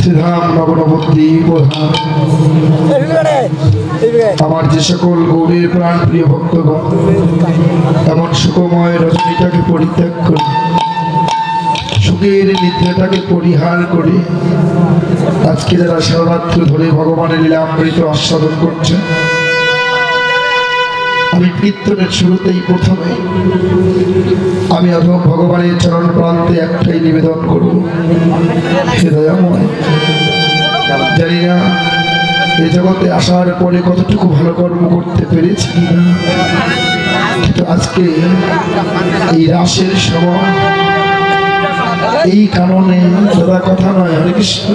শ্রীধাম নগরবর্তী প্রধান আমার যে সকল গৌরীর প্রাণ প্রিয় ভক্তগণ এমন সুখময় রজনীটাকে পরিত্যাগ করে সুখের নিদ্রাটাকে পরিহার করে আজকে যারা সারারাত্র ধরে ভগবানের লীলামৃত আস্বাদন করছে, আমি কীর্তনের শুরুতেই প্রথমে আমি অধম ভগবানের চরণ প্রান্তে একটাই নিবেদন করব, হে দয়াময়, জানি না এই জগতে আসার পরে কতটুকু ভালো কর্ম করতে পেরেছি কিনা, কিন্তু আজকে এই রাসের সময় এই কারণে দাদা কথা নয়, হরে কৃষ্ণ,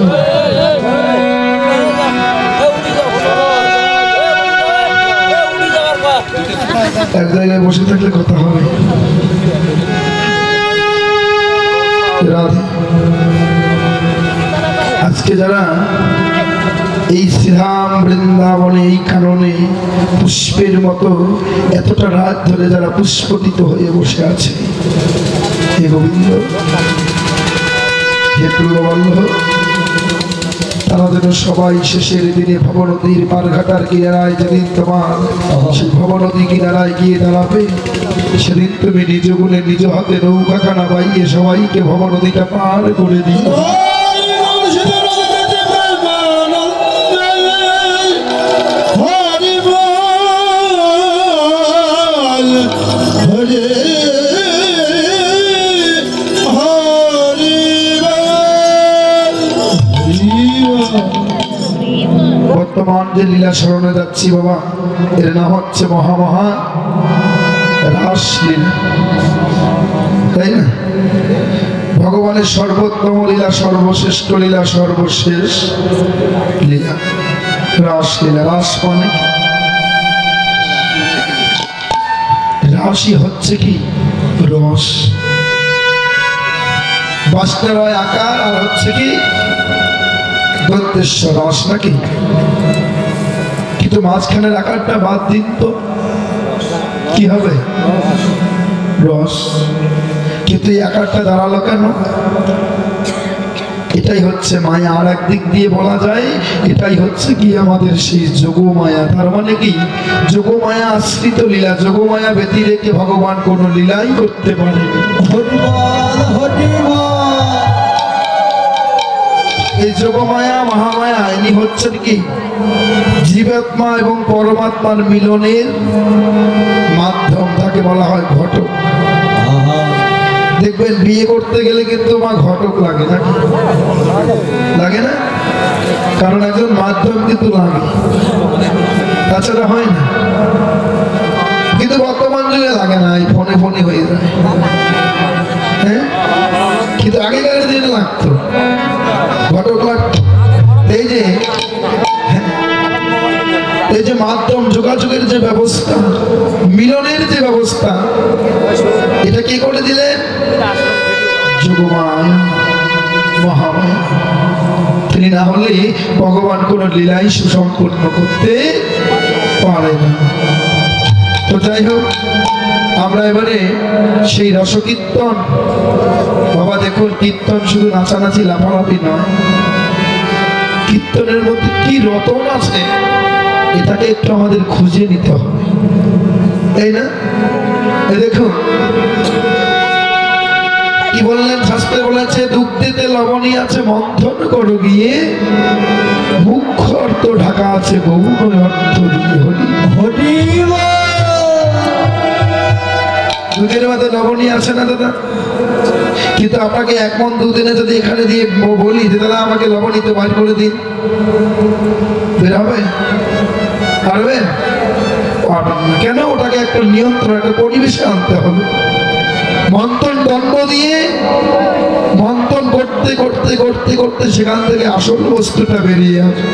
এক জায়গায় বসে থাকলে কথা হবে। আজকে যারা এই শ্রীধাম বৃন্দাবনে এই কারণে পুষ্পের মতো এতটা রাত ধরে যারা পুষ্পটিত হয়ে বসে আছে, হে গোবিন্দ, হে প্রিয়বল্লভ, তারা যেন সবাই শেষের দিনে ভবনদীর পারঘাটার কিনারায় যেদিন তোমার সেই ভবনদী কিনারায় গিয়ে দাঁড়াবে, সেদিন তুমি নিজ গুণে নিজ হাতে নৌকাখানা বাইয়ে সবাইকে ভবনদীটা পার করে দিও। বর্তমান যে লীলা স্মরণে যাচ্ছি বাবা, এর নাম হচ্ছে মহামহা রাসলীলা, তাই না? ভগবানের সর্বোত্তম লীলা, সর্বশ্রেষ্ঠ লীলা, সর্বশেষ লীলা রাসলীলা। রাস মানে রাশি হচ্ছে কি রস, বাষ্পের আকার, আর হচ্ছে কি রস নাকি? কিন্তু মাঝখানের আকারটা বাদ দিন তো কি হবে? রস। কিন্তু এই আকারটা দাঁড়ালো কেন? এটাই হচ্ছে মায়া। আর একদিক দিয়ে বলা যায় এটাই হচ্ছে কি আমাদের সেই যোগমায়া। তার মানে কি যোগমায়া আশ্রিত লীলা, যোগমায়া ব্যতি রেখে ভগবান কোন লীলাই করতে পারে। এই যোগমায়া মহামায়া ইনি হচ্ছেন কি জীবাত্মা এবং পরমাত্মার মিলনের মাধ্যম, তাকে বলা হয় ঘটক। দেখবেন বিয়ে করতে গেলে কিন্তু মা ঘটক লাগে না, লাগে না? কারণ একজন মাধ্যম কিন্তু লাগে, তাছাড়া হয় না। কিন্তু বর্তমান যুগে লাগে না, এই ফোনে ফোনে হয়ে যায়। হ্যাঁ, কিন্তু আগেকার দিনে লাগতো, ঘটক লাগতো। এই যে মাধ্যম, যোগাযোগের যে ব্যবস্থা, মিলনের যে ব্যবস্থা, এটা কি করে দিলেন? যোগমায়া মহামায়া। তিনি না হলে ভগবান কোন লীলাই সুসম্পন্ন করতে পারে না। তো যাই হোক, আমরা এবারে সেই রসকীর্তন, বাবা দেখুন, কীর্তন শুধু নাচানাচি লাফালাফি নয়, কীর্তনের মধ্যে কি রতন আছে এটাকে একটু আমাদের খুঁজে নিতে হবে, তাই না? দেখুন কি বললেন, শাস্ত্রে বলেছে দুগ্ধেতে লবণী আছে মন্থন করো গিয়ে, মুখ্য অর্থ ঢাকা আছে বহু অর্থ দিয়ে। হরি হরি। দুধের মধ্যে লবণী আছে না দাদা? কিন্তু আপনাকে এক মন দুদিনে যদি এখানে দিয়ে বলি যে দাদা আমাকে লবণী তো বাইর করে দিন, বের হবে? পারবেন? কেন? ওটাকে একটা নিয়ন্ত্রণ, একটা পরিবেশে আনতে হবে। মন্থন দণ্ড দিয়ে মন্থন করতে করতে করতে করতে সেখান থেকে আসল বস্তুটা বেরিয়ে আসে।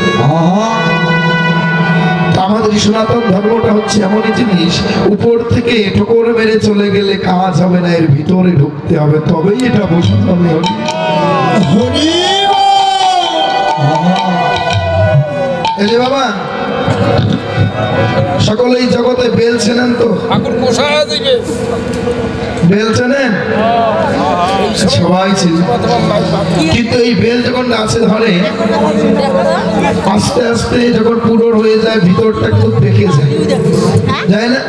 আমাদের সনাতন ধর্মটা হচ্ছে এমনই জিনিস, উপর থেকে ঠোকর মেরে চলে গেলে কাজ হবে না, এর ভিতরে ঢুকতে হবে, তবেই এটা বোঝাতে হবে। এই যে বাবা সকলেই জগতে বেল ছেলেন তো, বেল চেনেন? সবাই চিনে। কিন্তু এই বেল যখন গাছে ধরে আস্তে আস্তে যখন পুরো হয়ে যায় ভিতরটা খুব দেখে যায় না,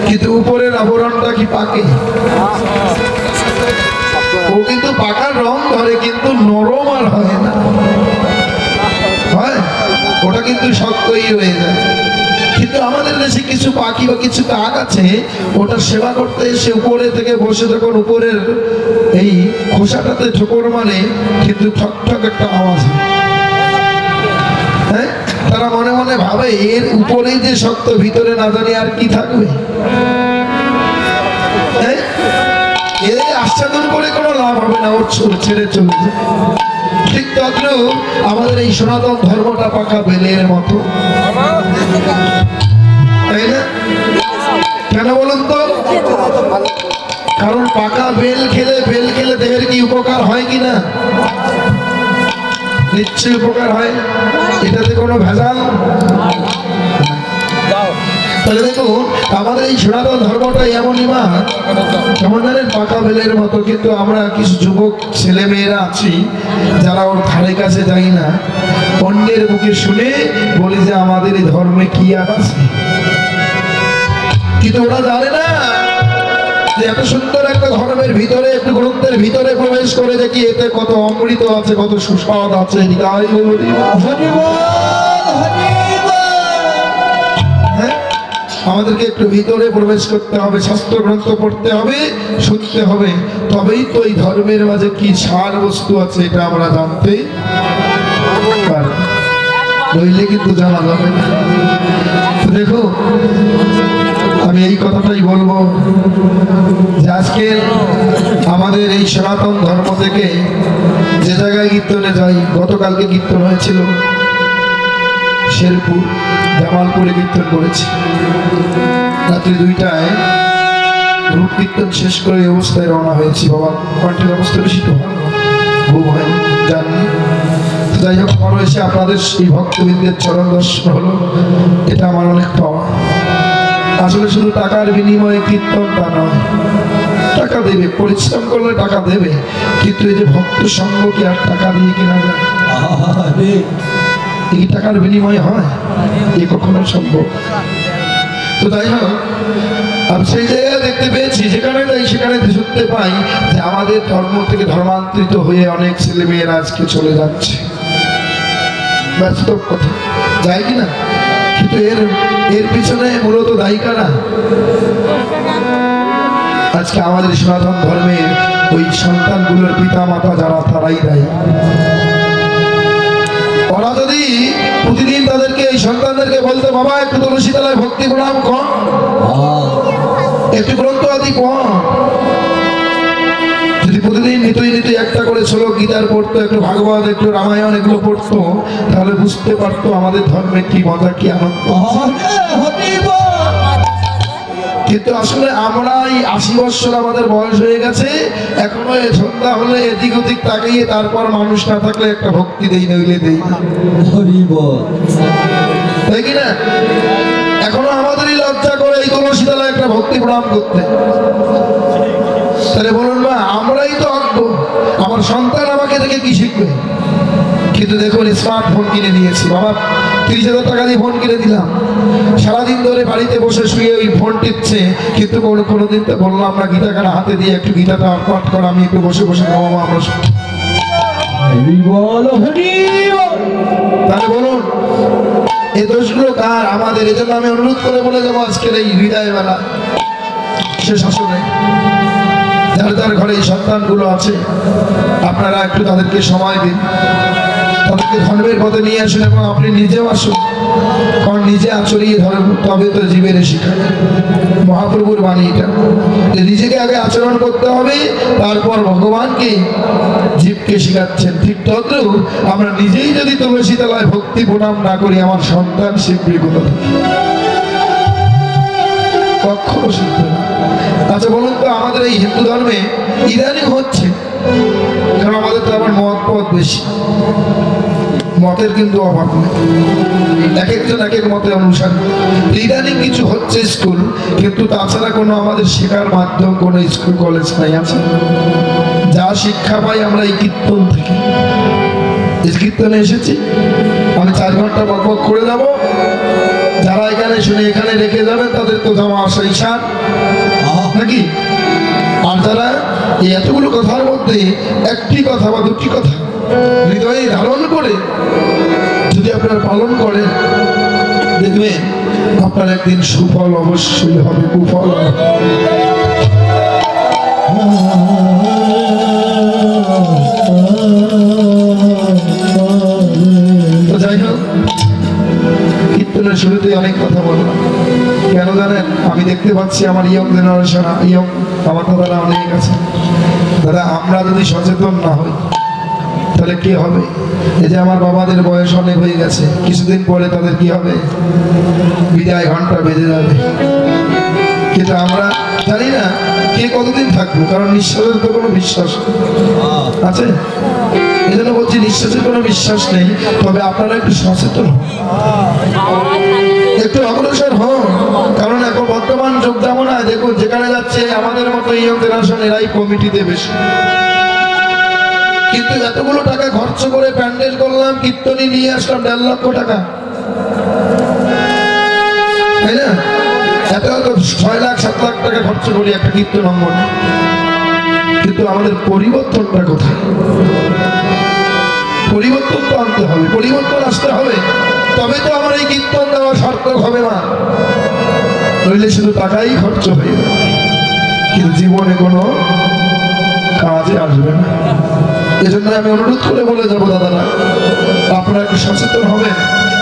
কিন্তু উপরের আবরণটা কি পাকে? ও কিন্তু পাকার রং ধরে কিন্তু নরম আর হয় না, হয় ওটা কিন্তু শক্তই হয়ে যায়। কিন্তু আমাদের দেশে কিছু পাখি বা কিছু কাক আছে, ওটা সেবা করতে এসে উপরে থেকে বসে যখন উপরের এই খোসাটাতে ঠোকর মারে কিন্তু ঠক ঠক একটা আওয়াজ হয়। হ্যাঁ, তারা মনে মনে ভাবে এর উপরেই যে শক্ত, ভিতরে না জানি আর কি থাকবে। এর আশ্বাদন করে কোনো লাভ হবে না, ওর ছেড়ে চলে যায়। ঠিক তদ্রূপ আমাদের এই সনাতন ধর্মটা পাকা বেলের মতো, তাই না? কেন বলুন তো? কারণ পাকা বেল খেলে দেহের কি উপকার হয় কিনা? নিশ্চয়ই উপকার হয়, এটাতে কোনো ভেজাল। তাহলে দেখুন আমাদের এই সনাতন ধর্মটা এমনই মা, কেমন জানেন, পাকা বেলের মতো। কিন্তু আমরা কিছু যুবক ছেলে মেয়েরা আছি যারা ওর ধারে কাছে যাই না, অন্যের মুখে শুনে বলি যে আমাদের এই ধর্মে কি আর আছে। কিন্তু ওরা জানে না যে এত সুন্দর একটা ধর্মের ভিতরে, একটু গ্রন্থের ভিতরে প্রবেশ করে দেখি এতে কত অমৃত আছে, কত সুস্বাদ আছে। আমাদেরকে একটু ভিতরে প্রবেশ করতে হবে, শাস্ত্র গ্রন্থ পড়তে হবে, শুনতে হবে, তবেই তো এই ধর্মের মাঝে কি সার বস্তু আছে এটা আমরা জানতে পারব, নইলে কিন্তু জানা যাবে না। দেখো আমি এই কথাটাই বলবো যে আজকে আমাদের এই সনাতন ধর্ম থেকে যে জায়গায় কীর্তনে যাই, গতকালকে কীর্তন হয়েছিল শেরপুর জামালপুরে, কীর্তন করেছি রাত্রি 2টায়। গ্রুপ কীর্তন শেষ করে এই অবস্থায় রওনা হয়েছি। বাবা কণ্ঠের অবস্থা বেশি তো ভালো ঘুম হয় জানি। যাই হোক, আমার এসে আপনাদের এই ভক্তবৃন্দের চরণ দর্শন হলো, এটা আমার অনেক পাওয়া। আসলে শুধু টাকার বিনিময়ে কীর্তন তা নয়, টাকা দেবে, পরিশ্রম করলে টাকা দেবে, কিন্তু এই যে ভক্ত সঙ্গ কি আর টাকা দিয়ে কেনা যায়? এই টাকার বিনিময় হয়? এ কখনো সম্ভব? তো যাই হোক, আমি সেই জায়গায় দেখতে পেয়েছি, যেখানে যাই সেখানে শুনতে পাই যে আমাদের ধর্ম থেকে ধর্মান্তরিত হয়ে অনেক ছেলে মেয়েরা আজকে চলে যাচ্ছে। বাস্তব কথা, যায় কিনা? কিন্তু এর পিছনে মূলত দায়ী কারা? আজকে আমাদের সনাতন ধর্মের ওই সন্তানগুলোর পিতা মাতা যারা, তারাই দায়ী। ওরা যদি প্রতিদিন তাদেরকে, এই সন্তানদেরকে বলতো, বাবা একটু তুলসী তলায় ভক্তি প্রণাম কর, একটু গ্রন্থ আদি পড়, যদি প্রতিদিন নিতই একটা করে শ্লোক গীতার পড়তো, একটু ভাগবত, একটু রামায়ণ এগুলো পড়তো, তাহলে বুঝতে পারতো আমাদের ধর্মে কি মজা, কি আনন্দ। কিন্তু আসলে আমরা এই 80 বছর আমাদের বয়স হয়ে গেছে, এখনো সন্ধ্যা হলে এদিক ওদিক তাকিয়ে তারপর মানুষ না থাকলে একটা ভক্তি দেই, নইলে দেই না, তাই কিনা? এখনো আমাদেরই লজ্জা করে এই তুলসী তলায় একটা ভক্তি প্রণাম করতে। তাহলে বলুন মা, আমরাই তো অজ্ঞ, আমার সন্তান আমাকে দেখে কি শিখবে? কিন্তু দেখুন স্মার্টফোন কিনে দিয়েছি, বাবা 30,000 টাকা দিয়ে ফোন কিনে দিলাম, সারাদিন ধরে বাড়িতে বসে শুয়ে ওই ফোন টিপছে, কিন্তু কোনোদিন তো বললাম না গীতাখানা হাতে দিয়ে একটু গীতাটা পাঠ কর, আমি একটু বসে বসে বাবা আমরা। তাহলে বলুন এই দোষগুলো কার? আমাদের। এজন্য আমি অনুরোধ করে বলে যাবো আজকের এই হৃদয় বেলা শেষ আসলে, যার যার ঘরে এই সন্তানগুলো আছে, আপনারা একটু তাদেরকে সময় দিন, তাদেরকে ধর্মের পথে নিয়ে আসুন, এবং আপনি নিজেও আসুন। কারণ নিজে আচরিয়ে ধর্ম, তবে তো জীবের শিখায়। মহাপ্রভুর বাণী এটা, যে নিজেকে আগে আচরণ করতে হবে, তারপর ভগবানকে জীবকে শিখাচ্ছেন। ঠিক তদ্রূপ আমরা নিজেই যদি তুলসী তলায় ভক্তি প্রণাম না করি, আমার সন্তান শিখবে কোথা থেকে? কখনো শিখবে না। আচ্ছা বলুন তো, আমাদের এই হিন্দু ধর্মে ইদানিং হচ্ছে, কারণ আমাদের তো আবার মত পথ বেশি, মতের কিন্তু অভাব নেই, এক একজন এক এক মতে অনুসারী। ইদানিং কিছু হচ্ছে স্কুল, কিন্তু তাছাড়া কোনো আমাদের শেখার মাধ্যম কোনো স্কুল কলেজ নাই। আছে যা শিক্ষা পাই আমরা এই কীর্তন থেকে। এই কীর্তনে এসেছি, আমি 4 ঘন্টা বকবক করে যাব, যারা এখানে শুনে এখানে রেখে যাবেন তাদের তো যাওয়া আসা ঈশান নাকি। আর যারা এই এতগুলো কথার মধ্যে একটি কথা বা দুটি কথা হৃদয়ে ধারণ করে যদি আপনারা পালন করেন, দেখবেন আপনার একদিন সুফল অবশ্যই হবে, কুফল হবে। তো যাই হোক, কীর্তনের শুরুতে অনেক কথা বললাম, কেন জানেন? আমি দেখতে পাচ্ছি আমার ইয়ং জেনারেশন, আমার দাদারা অনেক আছে। দাদা, আমরা যদি সচেতন না হই তাহলে কি হবে? এই যে আমার বাবাদের বয়স অনেক হয়ে গেছে, কিছুদিন পরে তাদের কি হবে? বিদায় ঘন্টা বেজে যাবে। কিন্তু আমরা জানি না কে কতদিন থাকবো, কারণ নিঃশ্বাসের তো কোনো বিশ্বাস আছে। এই জন্য বলছি নিঃশ্বাসের কোনো বিশ্বাস নেই। তবে আপনারা একটু সচেতন হন, একটু অগ্রসর হন, কারণ এখন বর্তমান যুগ যেমন দেখুন যেখানে যাচ্ছে আমাদের মতো ইয়ং জেনারেশন এরাই কমিটিতে বেশি। কিন্তু এতগুলো টাকা খরচ করে প্যান্ডেল করলাম, কীর্তনী নিয়ে আসলাম 1.5 লক্ষ টাকা, তাই না? এত 6 লাখ 7 লাখ টাকা খরচ করি একটা কীর্তন অঙ্গনে, কিন্তু আমাদের পরিবর্তনটা কোথায়? পরিবর্তন তো আনতে হবে, পরিবর্তন আসতে হবে, তবে তো আমার এই কীর্তন দেওয়া সার্থক হবে না। নইলে শুধু টাকাই খরচ হয়ে যাবে, কিন্তু জীবনে কোনো কাজে আসবে না। এজন্য আমি অনুরোধ করে বলে যাবো, দাদারা আপনারা একটু সচেতন হবেন,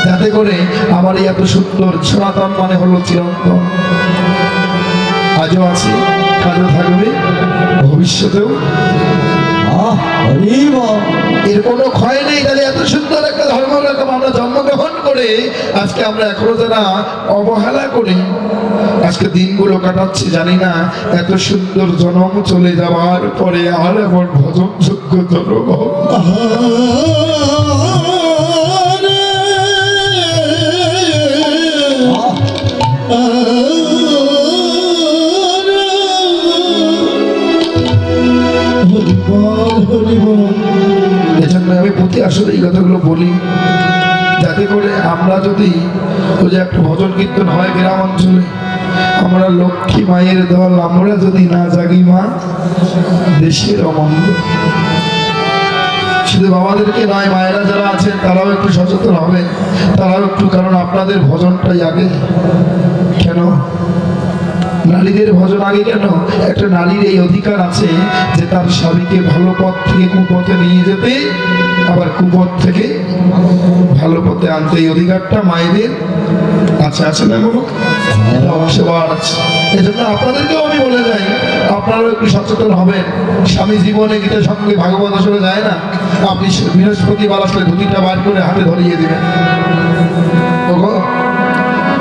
যাতে করে আমার এই এত সুন্দর সনাতন মানে হলো চিরন্তন, আজও আছে, কাজও থাকবে, ভবিষ্যতেও এর কোনো ক্ষয় নেই। তাহলে এত সুন্দর একটা ধর্ম আমরা জন্মগ্রহণ করে আজকে আমরা এখনো যারা অবহেলা করে আজকে দিনগুলো কাটাচ্ছি, জানি না এত সুন্দর জন্ম চলে যাওয়ার পরে আর এমন ভজন যোগ্য জন্ম এজন্য আমি প্রতি আসলে এই কথাগুলো বলি, যাতে করে আমরা যদি ওই যে একটা ভজন কীর্তন হয় গ্রাম অঞ্চলে, আমরা লক্ষ্মী মায়ের দল, আমরা যদি না জাগি মা দেশের অমঙ্গল। শুধু বাবাদেরকে নয়, মায়েরা যারা আছেন তারাও একটু সচেতন হবে, তারাও একটু, কারণ আপনাদের ভজনটাই আগে। কেন নারীদের ভজন আগে? কেন? একটা নারীর এই অধিকার আছে যে তার স্বামীকে ভালো পথ থেকে কুপথে নিয়ে যেতে, আবার কুপথ থেকে ভালো পথে আনতে। এই অধিকারটা মায়েদের আছে, আছে না? কোনো সেবার আছে। এই জন্য আপনাদেরকেও আমি বলে যাই, আপনারাও একটু সচেতন হবেন। স্বামী জীবনে গীতার সঙ্গে ভাগবত আসলে যায় না, আপনি বৃহস্পতিবার আসলে ধুতিটা বার করে হাতে ধরিয়ে দিবেন।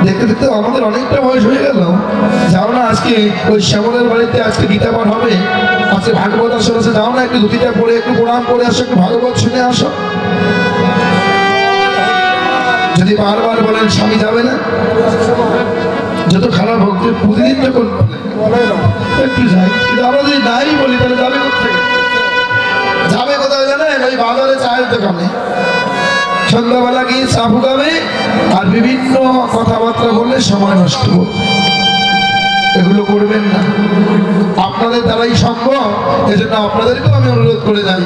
দেখতে দেখতে আমাদের অনেকটা বয়স হয়ে গেল, যাও না আজকে ওই শ্যামলের বাড়িতে আজকে গীতা পাঠ হবে, আজকে ভাগবত আসলে আছে, যাও না একটু ধুতিটা পরে একটু প্রণাম করে আসো, একটু ভাগবত শুনে আসো। যদি বারবার বলেন স্বামী যাবে না, যত খারাপ হোক, প্রতিদিন যখন একটু যাই, কিন্তু আমরা যদি নাই বলি তাহলে যাবে কোথায়? যাবে কোথায় জানেন? ওই বাজারে চায়ের দোকানে সন্ধ্যাবেলা গিয়ে চা ফুকাবে আর বিভিন্ন কথাবার্তা বললে সময় নষ্ট করবে। এগুলো করবেন না, আপনাদের দ্বারাই সম্ভব। এজন্য আপনাদেরকেও আমি অনুরোধ করে যাই,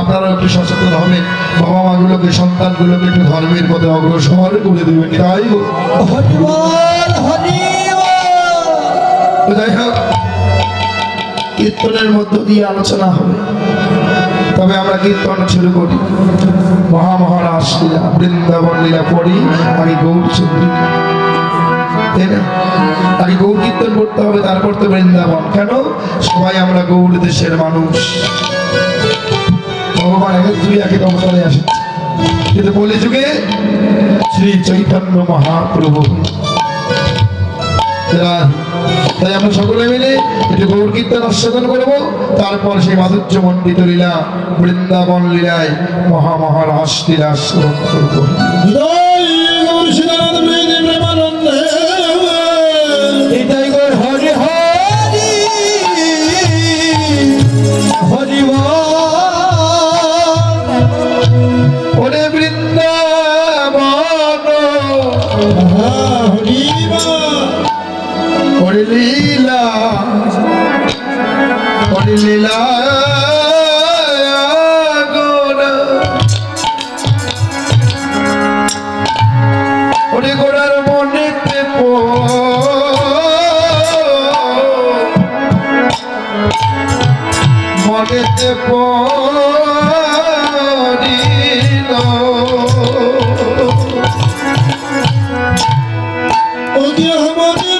আপনারা একটু সচেতন হবেন, বাবা মাগুলোকে, সন্তানগুলোকে একটু ধর্মের পথে অগ্রসর করে দেবেন। তাই যাই হোক, কীর্তনের মধ্য দিয়ে আলোচনা হবে, তবে আমরা কীর্তন শুরু করি মহামহারাজ লীলা, বৃন্দাবন লীলা পড়ি, আগে গৌর চন্দ্রিকা, তাই না? আগে গৌর কীর্তন করতে হবে, তারপর তো বৃন্দাবন। কেন? সবাই আমরা গৌর দেশের মানুষ, ভগবান এক দুই একে অবতারে আসে, কিন্তু কলি যুগে শ্রী চৈতন্য মহাপ্রভু। তাই আমরা সকলে মিলে একটু গৌর কীর্তন আস্বাদন করবো, তারপর সেই মাধুর্য মণ্ডিত লীলা বৃন্দাবন লীলায় মহামহারাস লীলা শ্রবণ করবো। লীলা ওরে গোড়ার মনেতে মনেতে পড়িল ওকে আমাদের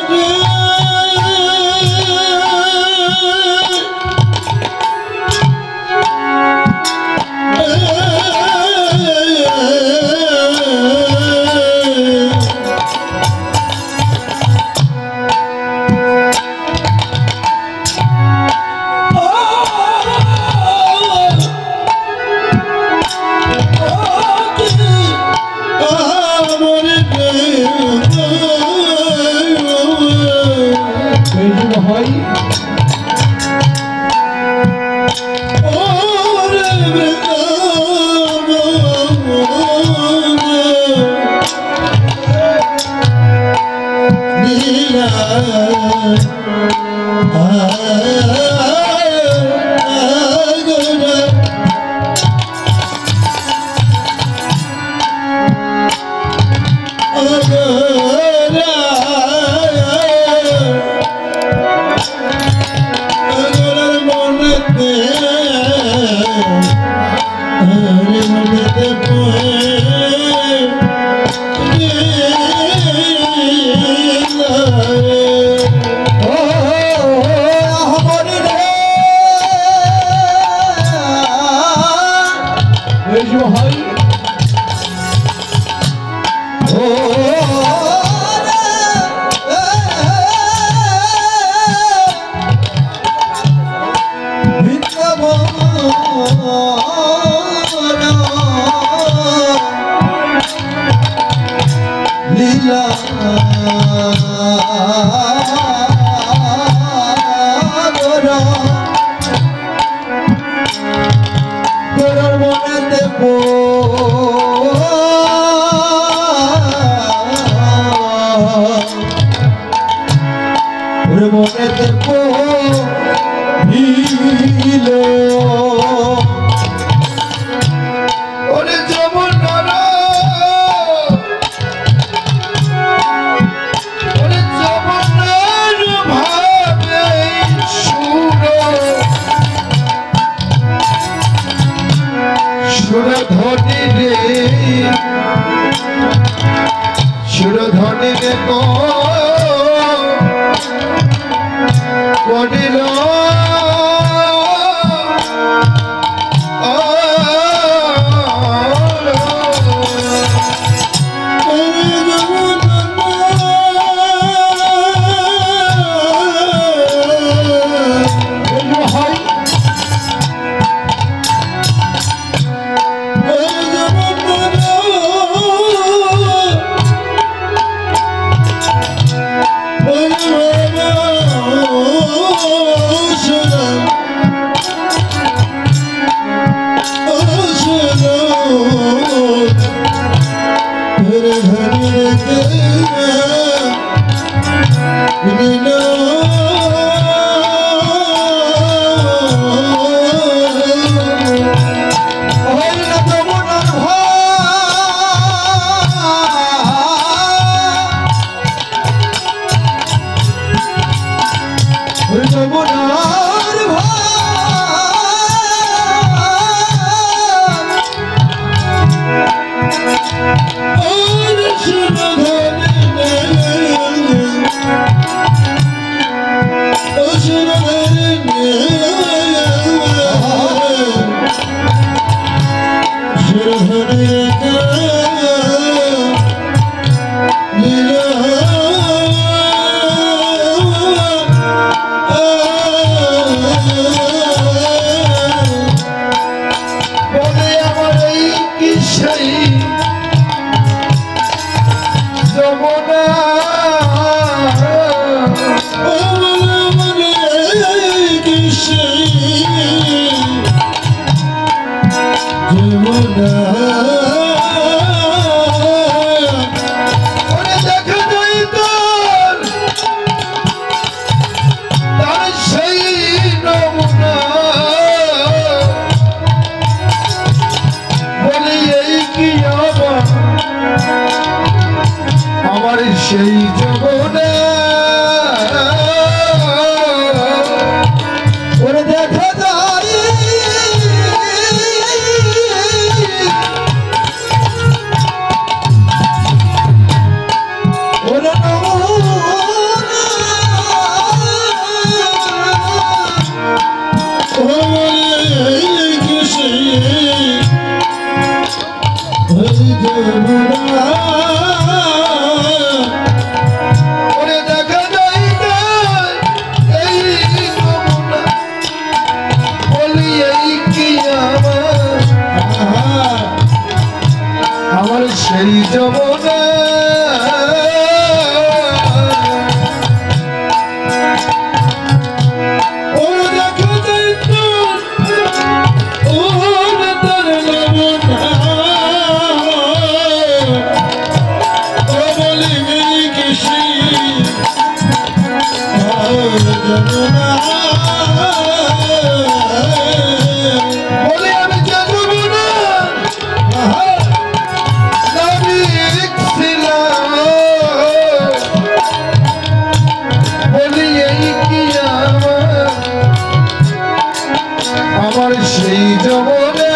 সেই যমুনা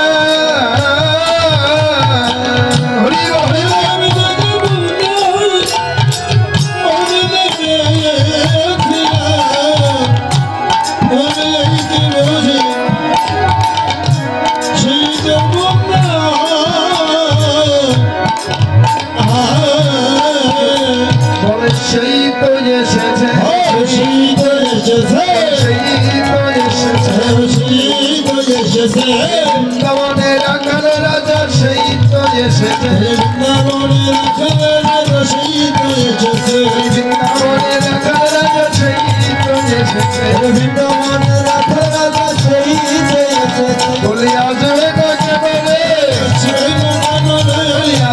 বৃন্দাবনের আকার রাজা সেই তো এসেছে বৃন্দাবনের আকার রাজা সেই তো এসেছে বৃন্দাবনের আকার রাজা সেই তো এসেছে বৃন্দাবনের আকার রাজা সেই তো এসেছে বলে আসবে না কেন রে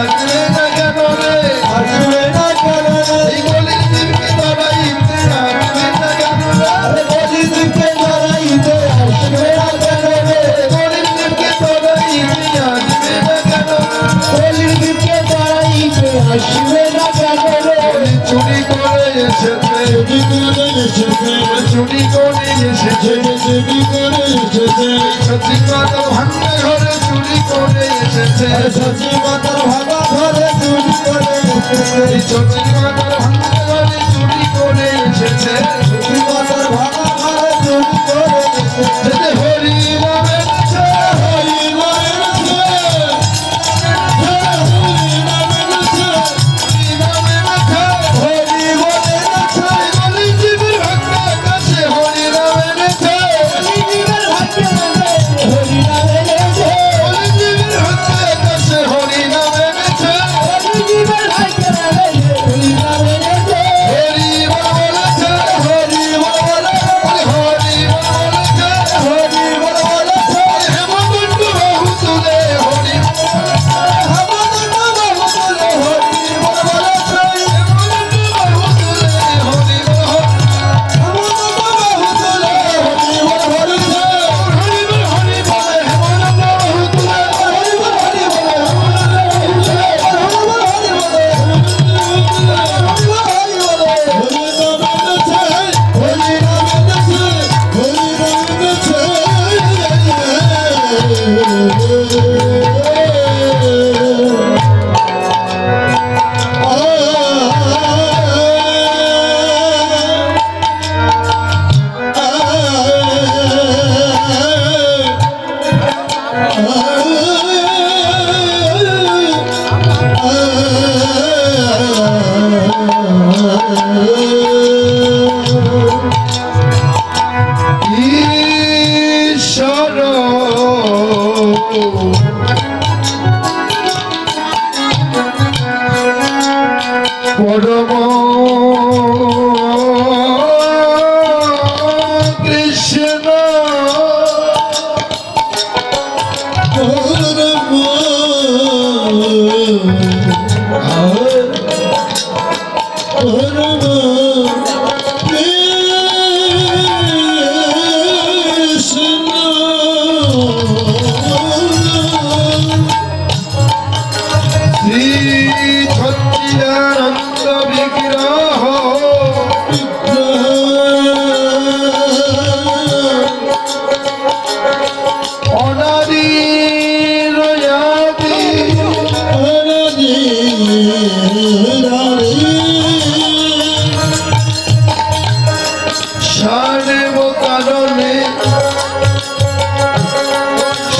আসবে না কেন রে আসবে না কেন রে এই বলি দিবকে ধরাইতে আসবে না কেন রে বলি দিবকে ধরাইতে আসবে না কেন রে চুরি করে এসেছে চুরি করে এসেছে সচি মাতার ভাঙা ঘরে চুরি করে এসেছে সচি মাতার ভাঙা ঘরে চুরি করে এসেছে সচি মাতার ভাঙা ঘরে চুরি করে এসেছে সচি মাতার ভাঙা ঘরে চুরি করে এসেছে হরি নামের হরি পরম কৃষ্ণ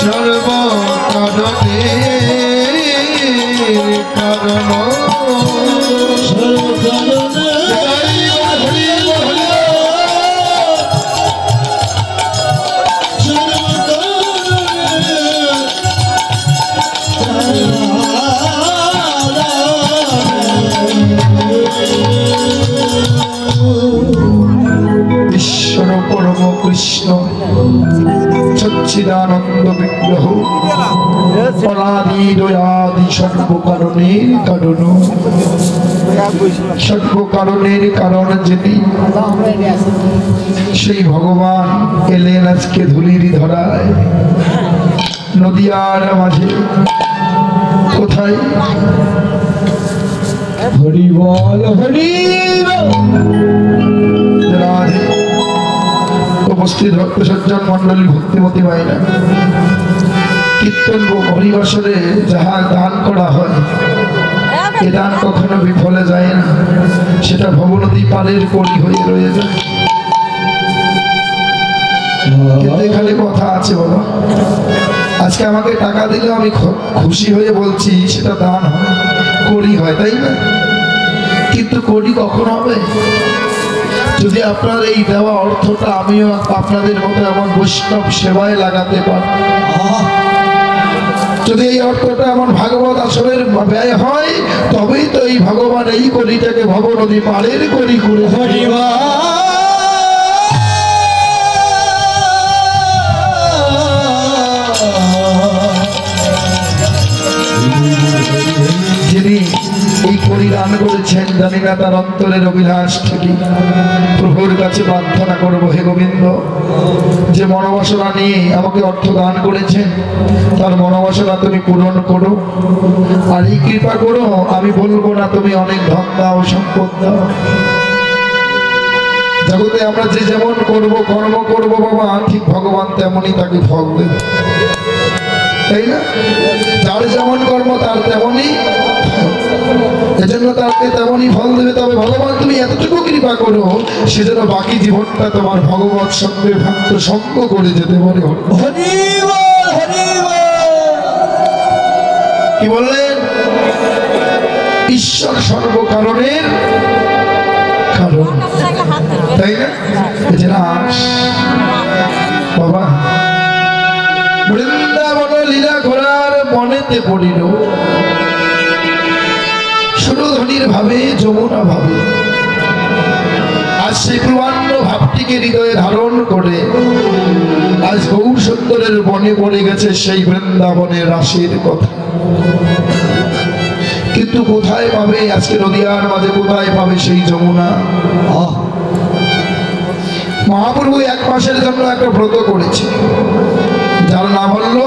সর্ব কারণে কারণ ঈশ্বর পরম কৃষ্ণ সচ্চিদানন্দ বিগ্রহ অনাদি দয়াদি সর্বকারণের কারণ সর্বকারণের কারণ যিনি সেই ভগবান এলেন আজকে ধুলির ধরায় নদিয়ার মাঝে কোথায় হরি বল হরি রাধে উপস্থিত ভক্ত সজ্জন মন্ডলী ভক্তিমতী মায়েরা কীর্তন হরিবাসরে যাহা দান করা হয় এ দান কখনো বিফলে যায় না, সেটা ভবনদী পারের কড়ি হয়ে রয়ে যায়। কিন্তু এখানে কথা আছে বাবা, আজকে আমাকে টাকা দিলে আমি খুশি হয়ে বলছি সেটা দান হয়, কড়ি হয়, তাই না? কিন্তু কড়ি কখন হবে? যদি আপনার এই দেওয়া অর্থটা আমিও আপনাদের মতো এমন বৈষ্ণব সেবায় লাগাতে পারি, যদি এই অর্থটা এমন ভাগবত আসরের ব্যয় হয়, তবেই তো এই ভগবান এই কড়িটাকে ভবনদী পাড়ের কড়ি করে হরিবা। যিনি এই কড়ি দান করেছেন জানি না তার অন্তরের অভিলাষ থেকে প্রভুর কাছে প্রার্থনা করবো, হে গোবিন্দ, যে মনোবাসনা নিয়ে আমাকে অর্থ দান করেছেন তার মনোবাসনা তুমি পূরণ করো, আর এই কৃপা করো আমি বলবো না তুমি অনেক ধন দাও, সম্পদ দাও। জগতে আমরা যে যেমন করবো কর্ম করবো বাবা, ঠিক ভগবান তেমনই তাকে ফল দেবে, তাই না? যার যেমন কর্ম তার তেমনই, এজন্য তাকে তেমনই ফল দেবে। তবে ভগবান তুমি এতটুকু কৃপা করো সেজন্য বাকি জীবনটা তোমার ভগবত সঙ্গে ভক্ত সঙ্গ করে যেতে পারে। কি বললেন? ঈশ্বর সর্বকারণের কারণ, তাই না? বাবা বৃন্দাবন লীলা করার মনেতে পড়িল, সুরধনির ভাবে যমুনা ভাবে, আজ সেই প্রবান্ন ভাবটিকে হৃদয়ে ধারণ করে আজ গৌর সুন্দরের বনে পড়ে গেছে সেই বৃন্দাবনের রাশির কথা। কিন্তু কোথায় পাবে আজকে নদিয়ার মাঝে, কোথায় পাবে সেই যমুনা? মহাপ্রভু এক মাসের জন্য একটা ব্রত করেছে, যার নাম হলো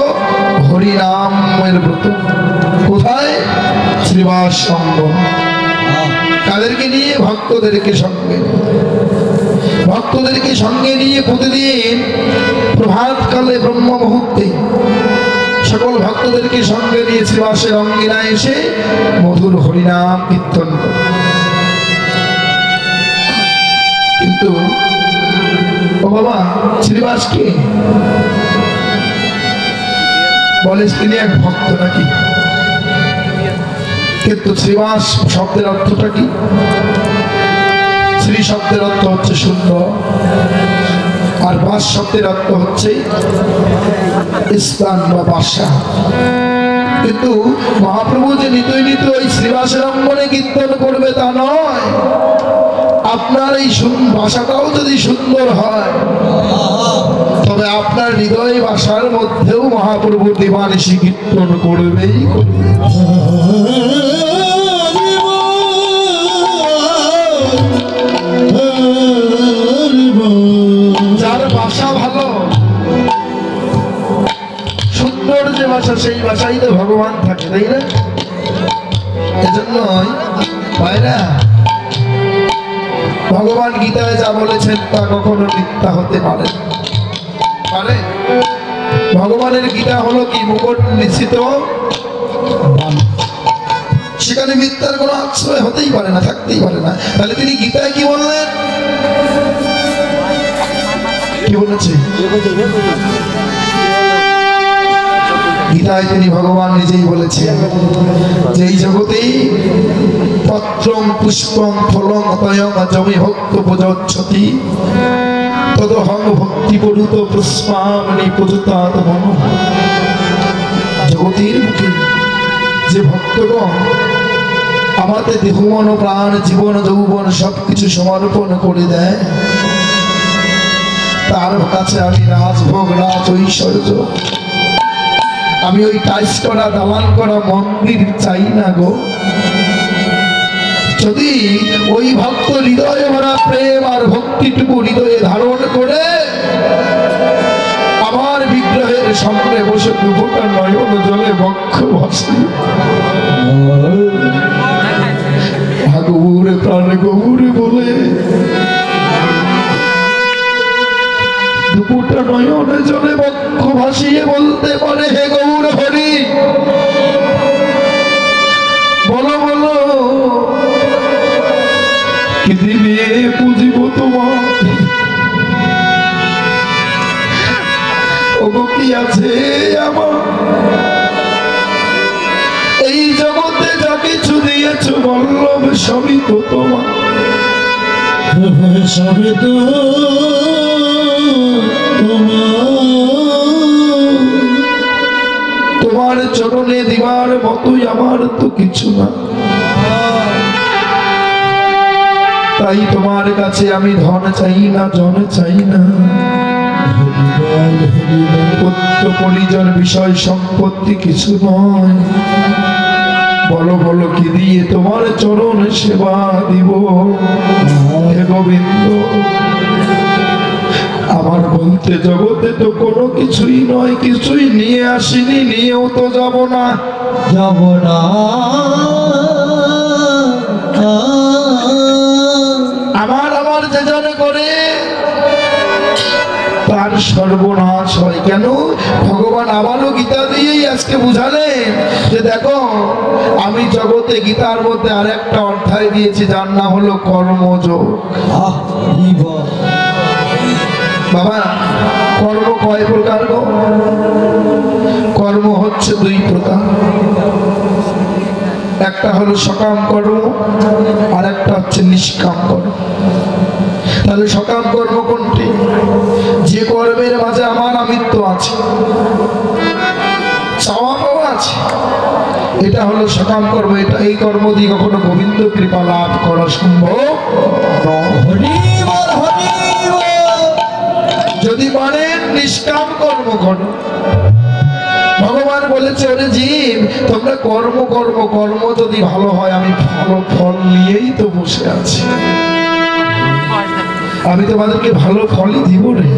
হরিনামের ব্রত। কোথায়? শ্রীবাস সঙ্গম। কাদেরকে নিয়ে? ভক্তদেরকে সঙ্গে নিয়ে প্রতিদিন প্রভাতকালে ব্রহ্ম মুহূর্তে সকল ভক্তদেরকে সঙ্গে নিয়ে শ্রীবাসের অঙ্গিনায় এসে মধুর হরিনাম কীর্তন করে। কিন্তু ও বাবা, শ্রীবাস কে? বলে তিনি এক ভক্ত নাকি? কিন্তু শ্রীবাস শব্দের অর্থটা কি? শ্রী শব্দের অর্থ হচ্ছে সুন্দর, আর বাস শব্দের অর্থ হচ্ছে স্থান বা বাসা। কিন্তু মহাপ্রভু যে নিতই নিত এই শ্রীবাসের অঙ্গনে কীর্তন করবে তা নয়। আপনার এই ভাষাটাও যদি সুন্দর হয় তবে আপনার হৃদয় ভাষার মধ্যেও মহাপ্রভু দিবানিশি কীর্তন করবেই করবে। যার ভাষা ভালো, সুন্দর যে ভাষা, সেই ভাষাই তো ভগবান থাকে, তাই না? এজন্যই ভাইরা ভগবান গীতায় যা বলেছেন তা কখনো মিথ্যা হতে পারে। ভগবানের গীতা হলো কি? মুকুট নিশ্চিত, সেখানে মিথ্যার কোনো আশ্রয় হতেই পারে না, থাকতেই পারে না। তাহলে তিনি গীতায় কি বললেন? কি বলেছে গীতায়? তিনি ভগবান নিজেই বলেছেন যে এই জগতে পুষ্পং ফলং তয়ং জমি ভক্ত পূজচ্ছতি তদহং ভক্তি পরুত পুষ্পামনি পূজতাৎ মন। জগতের মুখে যে ভক্তগণ আমাদের দেহ মন প্রাণ জীবন যৌবন সবকিছু সমর্পণ করে দেয়, তার কাছে আমি রাজভোগ রাজ ঐশ্বর্য, আমি ওই টাইস করা দালান করা মন্দির চাই না গো। যদি ওই ভক্ত হৃদয়ে ভরা প্রেম আর ভক্তিটুকু হৃদয়ে ধারণ করে আমার বিগ্রহের সামনে বসে দুপুরটা নয়ন জলে বক্ষ ভাসি, গৌরে প্রাণে গৌরে বলে দুপুরটা নয়নে জলে বক্ষ ভাসিয়ে বলতে পারে, হে গৌর হরি বলো বলো কি দিবে পুজিব তোমার, ওগো কি আছে আমার এই জগতে যা কিছু দিয়েছ বল্লভ সবই তো তোমার, সবই তো তোমার চরণে দিবার মতোই আমার তো কিছু না। তাই তোমার কাছে আমি ধন চাই না, জন চাই না, পুত্র পরিজন বিষয় সম্পত্তি কিছু নয়। বলো বলো কি দিয়ে তোমার চরণ সেবা দিব, হে গোবিন্দ। আমার বলতে জগতে তো কোনো কিছুই নয়, কিছুই নিয়ে আসিনি, নিয়েও তো যাব না, যাব না। আমার আমার যে জনে করে তার সর্বনাশ হয়। কেন? ভগবান আবারও গীতা দিয়েই আজকে বুঝালেন যে দেখো আমি জগতে গীতার মধ্যে আরেকটা অধ্যায় দিয়েছি যার নাম হলো কর্মযোগ। বাবা কর্ম কয় প্রকার গো? কর্ম হচ্ছে দুই প্রকার, একটা হলো সকাম কর্ম আর একটা হচ্ছে নিষ্কাম কর্ম। তাহলে সকাম কর্ম কোনটি? যে কর্মের মাঝে আমার আমিত্ব আছে, চাওয়া পাওয়া আছে, এটা হলো সকাম কর্ম। এটা এই কর্ম দিয়ে কখনো গোবিন্দ কৃপা লাভ করা সম্ভব নয়। যদি পারেন নিষ্কাম কর্ম করো। ভগবান বলেছে ওরে জীব তোমরা কর্ম কর্ম কর্ম যদি ভালো হয় আমি ফল নিয়েই তো বসে আছি, আমি তোমাদেরকে ভালো ফলই দিব রে,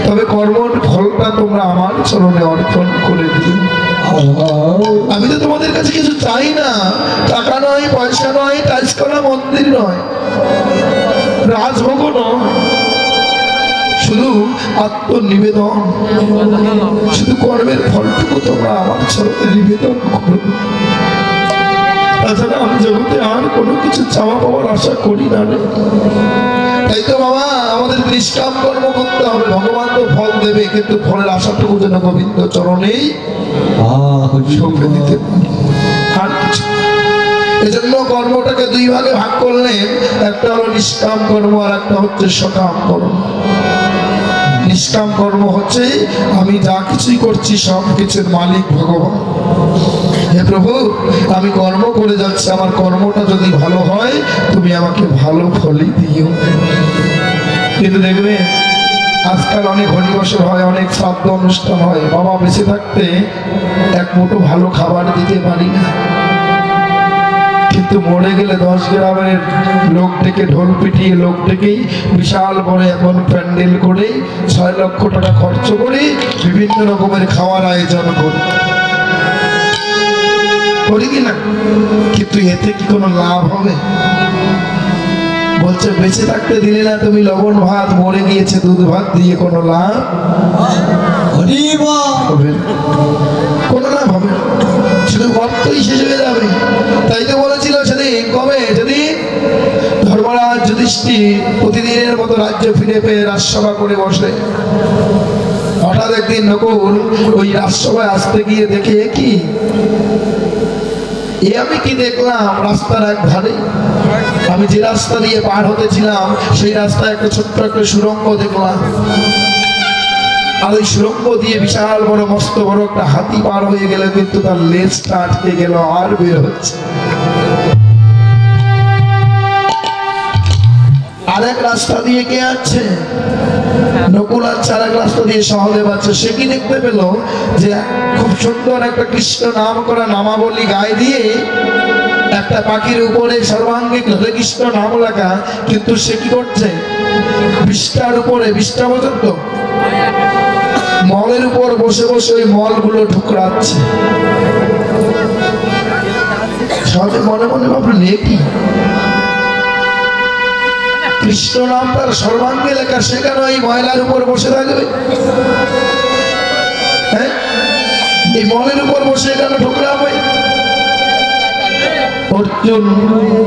তবে কর্মর ফলটা তোমরা আমার চরণে অর্পণ করে দিও। আমি তো তোমাদের কাছে কিছু চাই না, টাকা নয়, পয়সা নয়, টাইস করা মন্দির নয়, রাজভোগ নয়, শুধু আত্মনিবেদন, শুধু কর্মের ফলটুকু তোমরা আমার চরণে নিবেদন করো। তাছাড়া আমি জগতে আর কোনো কিছু চাওয়া পাওয়ার আশা করি না রে। তাই তো বাবা আমাদের নিষ্কাম কর্ম করতে হবে। ভগবান তো ফল দেবে, কিন্তু ফলের আশাটুকু যেন গোবিন্দ চরণেই সঙ্গে দিতে পারে, আর কিছু। এজন্য কর্মটাকে দুই ভাগে ভাগ করলেন, একটা হলো নিষ্কাম কর্ম আর একটা হচ্ছে সকাম কর্ম। নিষ্কাম কর্ম হচ্ছে আমি যা কিছুই করছি সব কিছুর মালিক ভগবান। হে প্রভু আমি কর্ম করে যাচ্ছি, আমার কর্মটা যদি ভালো হয় তুমি আমাকে ভালো ফলই দিও। কিন্তু দেখবে আজকাল অনেক হরিবসর হয়, অনেক শ্রাদ্ধ অনুষ্ঠান হয়, বাবা বেঁচে থাকতে এক মুঠো ভালো খাবার দিতে পারি না, কিন্তু মরে গেলে 10 গ্রামের লোক ডেকে ঢোল পিটিয়ে লোক ডেকেই বিশাল বড় এখন প্যান্ডেল করে 6 লক্ষ টাকা খরচ করে বিভিন্ন রকমের খাওয়ার আয়োজন করি কিনা, কিন্তু এতে কি কোনো লাভ হবে? বলছে বেঁচে থাকতে দিলে না তুমি লবণ ভাত, মরে গিয়েছে দুধ ভাত দিয়ে কোনো লাভ হবে? কোনো লাভ হবে, শুধু গর্তই শেষ হয়ে যাবে। তাই তো বলেছিল সেদিন কবে, যদি ধর্মরাজ যুধিষ্ঠির প্রতিদিনের মতো রাজ্য ফিরে পেয়ে রাজসভা করে বসে, হঠাৎ একদিন নকুল ওই রাজসভায় আসতে গিয়ে দেখে কি আমি কি দেখলাম রাস্তার এক ধারে, আমি যে রাস্তা দিয়ে পার হতেছিলাম সেই রাস্তায় একটা ছোট্ট একটা সুড়ঙ্গ দেখলাম। আর ওই সুড়ঙ্গ দিয়ে বিশাল বড় মস্ত বড় একটা হাতি পার হয়ে গেল, কিন্তু তার লেজটা আটকে গেল, আর বের হচ্ছে। আরেক রাস্তা দিয়ে কে আছে? নকুল আছে। আরেক রাস্তা দিয়ে সহদেব আছে। সে কি দেখতে পেল যে খুব সুন্দর একটা কৃষ্ণ নাম করা নামাবলী গায়ে দিয়ে একটা পাখির উপরে সর্বাঙ্গে কৃষ্ণ নাম লেখা, কিন্তু সে কি করছে? বিষ্ঠার উপরে, বিষ্ঠা পর্যন্ত মলের উপর বসে বসে ওই মলগুলো ঠুকরাচ্ছে। সহজে মনে মনে ভাবলেন এ কি? কৃষ্ণ নাম তার সর্বাঙ্গে লেখা, সেখানে ওই ময়লার উপর বসে থাকবে? হ্যাঁ, এই মলের উপর বসে এখানে ঠুকরাবে? অর্জুন,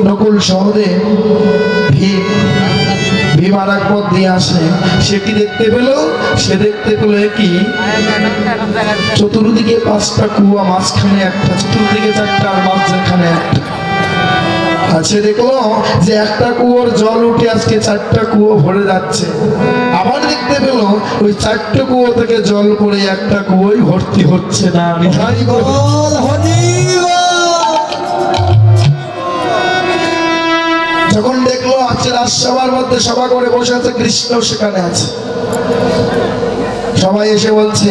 নকুল, সহদেব, ভীম আর এক পথ দিয়ে আসে। সে কি দেখতে পেল? সে দেখতে পেল কি চতুর্দিকে 5টা কুয়া, মাঝখানে একটা, চতুর্দিকে 4টা, আর মাঝখানে একটা। সে দেখলো যে একটা কুয়োর জল উঠে আজকে 4টা কুয়ো ভরে যাচ্ছে। আবার দেখতে পেল ওই 4টে কুয়ো থেকে জল পড়ে একটা কুয়োই ভর্তি হচ্ছে না। যখন দেখলো আছে রাজসভার মধ্যে সভা করে বসে আছে, কৃষ্ণ সেখানে আছে। সবাই এসে বলছে,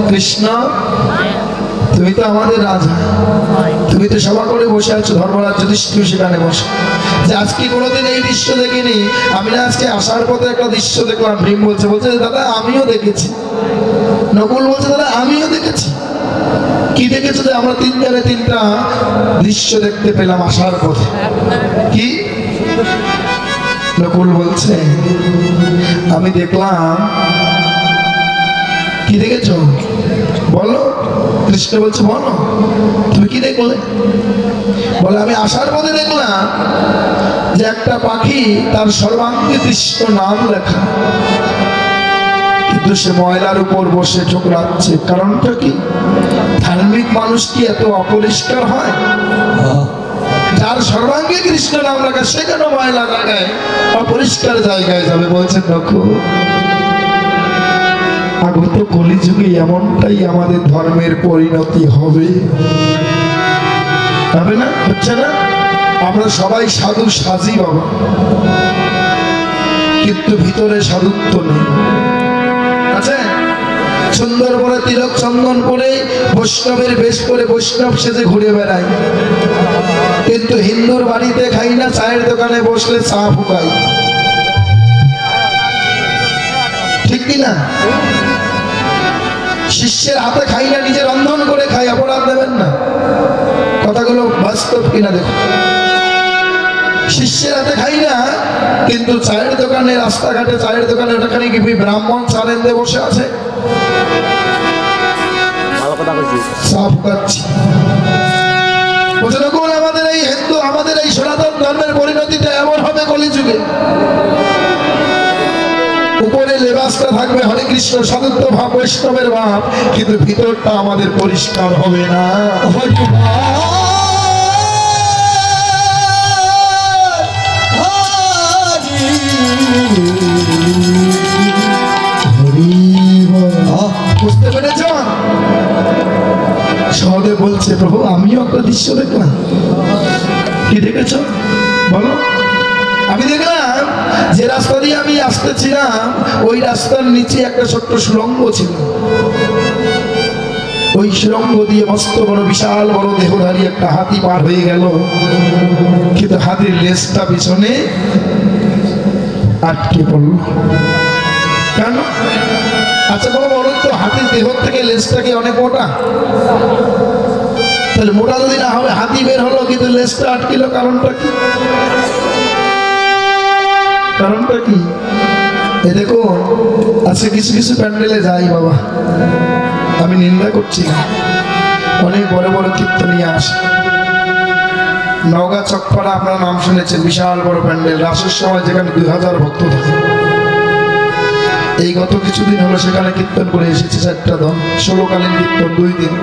কৃষ্ণ তুমি তো আমাদের রাজা, তুমি তো সভা করে বসে আছো, ধর্মরাজ যুধিষ্ঠির সেখানে বসে। যে আজকে কোনোদিন এই দৃশ্য দেখিনি, আমি না আজকে আসার পথে একটা দৃশ্য দেখলাম। ভীম বলছে দাদা আমিও দেখেছি। নকুল বলছে দাদা আমিও দেখেছি। কি দেখেছো? যে আমরা 3 জনে 3টা দৃশ্য দেখতে পেলাম আসার পথে। কি? নকুল বলছে আমি দেখলাম। কি দেখেছো বলো? কৃষ্ণ বলছে বলো তুমি কি দেখলে? বলে আমি আসার পথে দেখলাম যে একটা পাখি তার সর্বাঙ্গে কৃষ্ণ নাম লেখা, কিন্তু সে ময়লার উপর বসে ঠুকরাচ্ছে। কারণটা কি? ধার্মিক মানুষ কি এত অপরিষ্কার হয়? যার সর্বাঙ্গে কৃষ্ণ নাম লেখা সে কেন ময়লা জায়গায়, অপরিষ্কার জায়গায় যাবে? বলছেন নকুল আগত কলিযুগে এমনটাই আমাদের ধর্মের পরিণতি হবে, হবে না? হচ্ছে না? আমরা সবাই সাধু সাজি বাবা, কিন্তু ভিতরে সাধুত্ব নেই। আছে সুন্দর করে তিলক চন্দন করে বৈষ্ণবের বেশ করে বৈষ্ণব সেজে ঘুরে বেড়াই, কিন্তু হিন্দুর বাড়িতে খাই না, চায়ের দোকানে বসলে চা ফুকাই। ঠিক কিনা? শিষ্যের হাতে খাই না, নিজে রন্ধন করে খাই। অপরাধ দেবেন না, কথাগুলো বাস্তব কিনা দেখো। শিষ্যের হাতে খাই না, কিন্তু চায়ের দোকানে, রাস্তাঘাটে চায়ের দোকানে ওটাখানে কি ব্রাহ্মণ চালেন্দে বসে আছে, চা ফুকাচ্ছি। আমাদের এই হিন্দু, আমাদের এই সনাতন ধর্মের পরিণতিটা এমন হবে কলিযুগে। উপরে লেবাসটা থাকবে হরে কৃষ্ণ সাধুত্ব ভাব, বৈষ্ণবের ভাব, কিন্তু ভিতরটা আমাদের পরিষ্কার হবে না। বুঝতে পেরেছ? সহদেব বলছে প্রভু আমিও একটা দৃশ্য দেখলাম। কি দেখেছ বলো? আমি দেখলাম যে রাস্তা দিয়ে আমি আসতেছিলাম ওই রাস্তার নিচে একটা ছোট্ট সুড়ঙ্গ ছিল। ওই সুড়ঙ্গ দিয়ে মস্ত বড় বিশাল বড় দেহধারী একটা হাতি পার হয়ে গেল, কিন্তু হাতির লেজটা পিছনে আটকে পড়ল। কেন? আচ্ছা বাবা বলুন তো, হাতির দেহ থেকে লেজটা কি অনেক মোটা? তাহলে মোটা যদি না হবে হাতি বের হলো, কিন্তু লেজটা আটকিল, কারণটা কি? কারণটা কি? এ দেখো আজকে কিছু কিছু প্যান্ডেলে যাই বাবা, আমি নিন্দা করছি না, অনেক বড় বড় কীর্তনিয়া আসে। নওগাঁ চকপাড়া আপনারা নাম শুনেছেন, বিশাল বড় প্যান্ডেল, রাসের সময় যেখানে 2000 ভক্ত থাকে। এই গত কিছুদিন হলো সেখানে কীর্তন করে এসেছে 4টা দল, 16কালীন কীর্তন 2 দিন,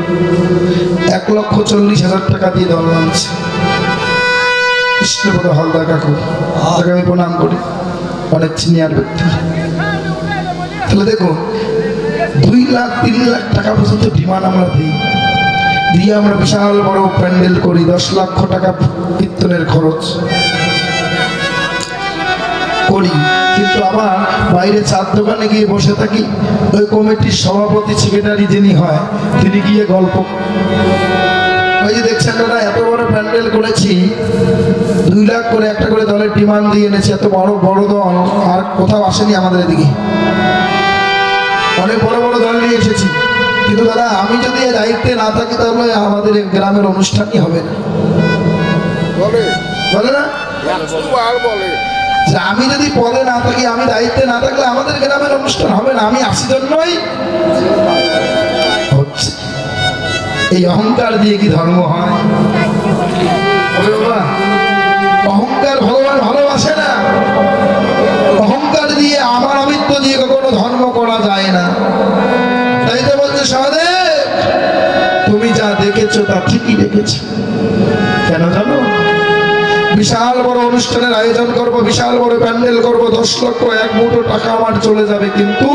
1,40,000 টাকা দিয়ে দল নামছে। কৃষ্ণপদ হালদার কাকু, তাকে আমি প্রণাম করি, অনেক সিনিয়র ব্যক্তি। তাহলে দেখো 2 লাখ 3 লাখ টাকা পর্যন্ত ডিমান্ড আমরা দিই, দিয়ে আমরা বিশাল বড় প্যান্ডেল করি, 10 লক্ষ টাকা কীর্তনের খরচ করি, কিন্তু আবার বাইরে চার দোকানে গিয়ে বসে থাকি। ওই কমিটির সভাপতি সেক্রেটারি যিনি হয় তিনি গিয়ে গল্প, ওই যে দেখছেন দাদা এত বড় প্যান্ডেল করেছি, 2 লাখ করে একটা করে দলের ডিমান্ড দিয়ে এনেছে, এত বড় বড় দল আর কোথাও আসেনি আমাদের এদিকে, অনেক বড় বড় দল নিয়ে এসেছি, কিন্তু দাদা আমি যদি এই দায়িত্বে না থাকি তাহলে আমাদের গ্রামের অনুষ্ঠানই হবে না। বলে না, আমি যদি পদে না থাকি, আমি দায়িত্বে না থাকলে আমাদের গ্রামের অনুষ্ঠান হবে না। আমি আসি জন্যই হচ্ছে। এই অহংকার দিয়ে কি ধর্ম হয়? অহংকার ভগবান ভালোবাসে না। অহংকার দিয়ে, আমার আমিত্ব দিয়ে কখনো ধর্ম করা যায় না। তাই তো বলছে সহদেব, তুমি যা দেখেছো তা ঠিকই দেখেছো। কেন জানো? বিশাল বড় অনুষ্ঠানের আয়োজন করব, বিশাল বড় প্যান্ডেল করব, 10 লক্ষ 1 মুঠো টাকা আমার চলে যাবে, কিন্তু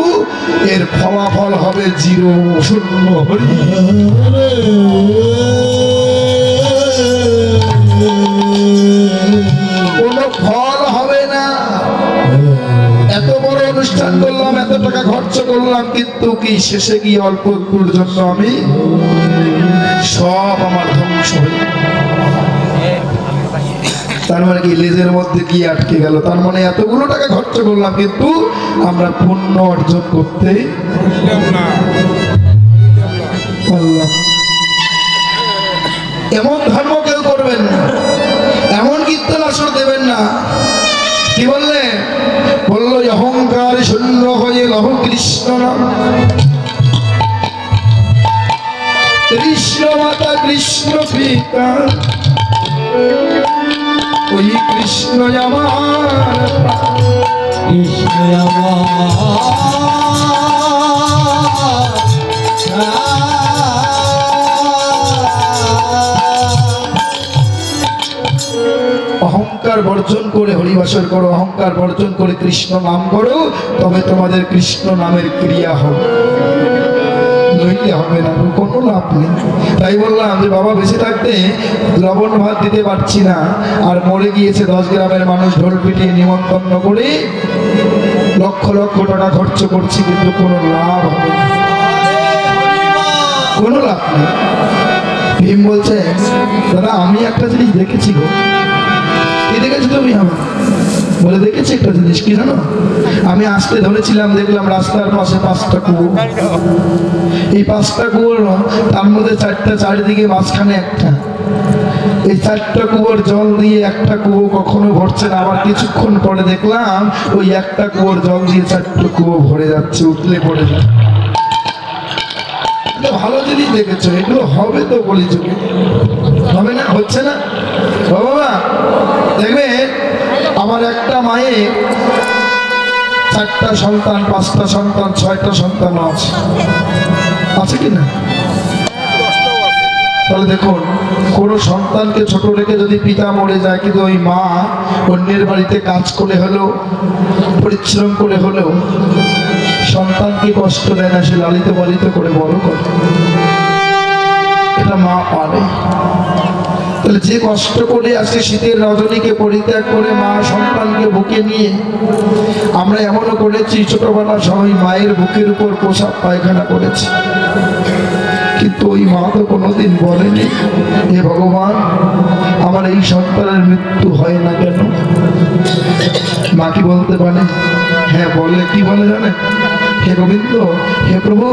এর ফলাফল হবে 0, শূন্য। কোনো ফল হবে না। এত বড় অনুষ্ঠান করলাম, এত টাকা খরচ করলাম, কিন্তু কি শেষে গিয়ে অল্প একটুর জন্য আমি সব আমার ধ্বংস হয়ে, তার মানে কি লেজের মধ্যে কি আটকে গেল? তার মানে এতগুলো টাকা খরচ করলাম, কিন্তু আমরা পুণ্য অর্জন করতে পারলাম। এমন ধর্ম কেউ করবেন না, এমন কীর্তন আসর দেবেন না। কি বললে? বলল অহংকার শূন্য হয়ে লহ কৃষ্ণ নাম, কৃষ্ণ মাতা কৃষ্ণ পিতা, ওই কৃষ্ণ আমার, কৃষ্ণ অহংকার বর্জন করে হরিবাসর করো, অহংকার বর্জন করে কৃষ্ণ নাম করো, তবে তোমাদের কৃষ্ণ নামের ক্রিয়া হবে, নইলে হবে না, কোনো লাভ নেই। তাই বললাম যে বাবা বেঁচে থাকতে লবণ ভাত দিতে পারছি না, আর মরে গিয়েছে 10 গ্রামের মানুষ ঢোল পিটিয়ে নিমন্ত্রণ করে লক্ষ লক্ষ টাকা খরচ করছি, কিন্তু কোনো লাভ হবে না, কোনো লাভ নেই। ভীম বলছে দাদা আমি একটা জিনিস দেখেছি গো। কি দেখেছো তুমি? আমার বলে দেখেছি একটা জিনিস, কি জানো? আমি আসতে ধরেছিলাম, দেখলাম রাস্তার পাশে 5টা কুয়ো, এই 5টা কুয়োর তার মধ্যে 4টা চারিদিকে, মাঝখানে একটা। এই 4টা কুয়োর জল দিয়ে একটা কুয়ো কখনো ভরছে না, আবার কিছুক্ষণ পরে দেখলাম ওই একটা কুয়োর জল দিয়ে 4টা কুয়ো ভরে যাচ্ছে, উতলে পড়ে যায়। ভালো জিনিস দেখেছো, এগুলো হবে তো বলি যুগে, হবে না? হচ্ছে না বাবা? দেখবে আমার একটা মায়ে 4টা সন্তান, 5টা সন্তান, 6টা সন্তান আছে, আছে কি না? তাহলে দেখুন, কোনো সন্তানকে ছোট রেখে যদি পিতা মরে যায়, কিন্তু ওই মা অন্যের বাড়িতে কাজ করে হলেও, পরিশ্রম করে হলেও সন্তানকে কষ্ট দেয় না, সে লালিত পালিত করে বড় করে, এটা মা পারে। তাহলে যে কষ্ট করে আজকে শীতের রজনীকে পরিত্যাগ করে মা সন্তানকে বুকে নিয়ে, আমরা এমনও করেছি ছোটবেলা সবাই মায়ের বুকের উপর পোশাক পায়খানা করেছি, কিন্তু ওই মা তো কোনোদিন বলেনি হে ভগবান আমার এই সন্তানের মৃত্যু হয় না কেন? মা কি বলতে পারে? হ্যাঁ বলে। কি বলে জানে? হে গোবিন্দ, হে প্রভু,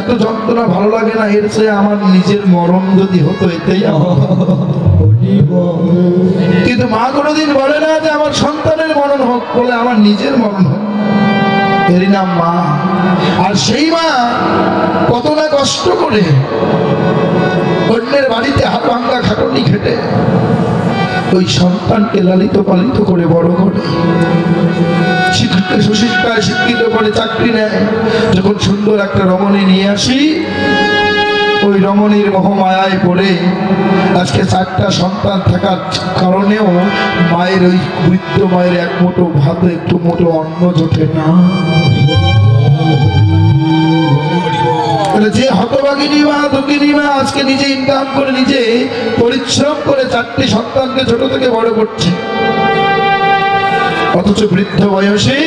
এত যন্ত্রণা ভালো লাগে না, এর চেয়ে আমার নিজের মরণ যদি হতো এতেই আমার। কিন্তু মা কোনোদিন বলে না যে আমার সন্তানের মরণ হোক, বলে আমার নিজের মরণ হোক, এরই নাম মা। আর সেই মা কত না কষ্ট করে অন্যের বাড়িতে হাত ভাঙ্গা খাটুনি খেটে ওই সন্তানকে লালিত পালিত করে বড় করে। সুশিক্ষায় শিক্ষিত করে চাকরি নেয়, যখন সুন্দর একটা রমণী নিয়ে আসি, ওই রমণীর মোহমায়ায় পড়ে আজকে 4টা সন্তান থাকার কারণেও মায়ের ওই বৃদ্ধ মায়ের এক মুঠো ভাত একটু মুঠো অন্ন জোটে না। যে হতভাগিনী মা দুঃখিনী মা আজকে নিজে ইনকাম করে নিজে পরিশ্রম করে 4টি সন্তানকে ছোট থেকে বড় করছে, অথচ বৃদ্ধ বয়সে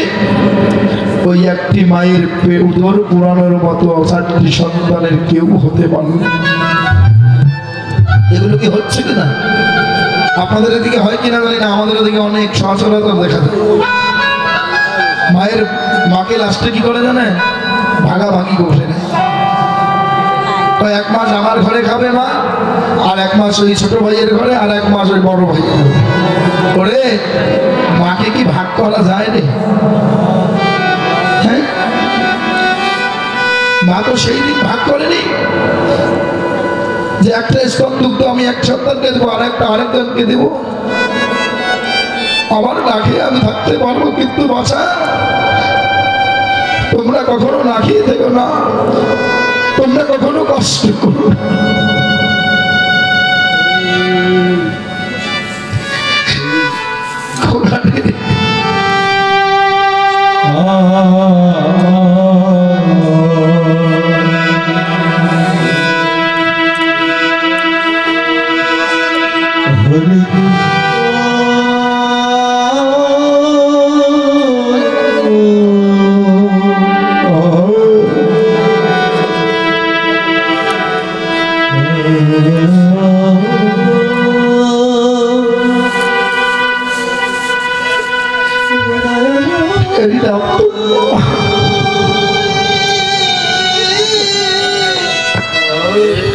ওই একটি মায়ের উদর পুরানোর মতো 4টি সন্তানের কেউ হতে পারল না। এগুলো কি হচ্ছে কিনা? আপনাদের এদিকে হয় কিনা জানি না, আমাদের এদিকে অনেক সচরাচর দেখা যায়। মাকে লাস্টে কি করে জানে? ভাগাভাগি করে নেয়। 1 মাস আমার ঘরে খাবে মা, আর 1 মাস ওই ছোট ভাইয়ের ঘরে, আর 1 মাস ওই বড় ভাইয়ের ঘরে। ওরে মাকে কি ভাগ করা যায় রে? হ্যাঁ, মা তো সেই দিন ভাগ করেনি যে একটা স্তন দুগ্ধ আমি এক সন্তানকে দেবো, আর একটা আরেকজনকে দেবো। আমার না খেয়ে আমি থাকতে পারবো, কিন্তু বাঁচা তোমরা কখনো না খেয়ে থেকো না, তোমরা কখনো কষ্ট করো।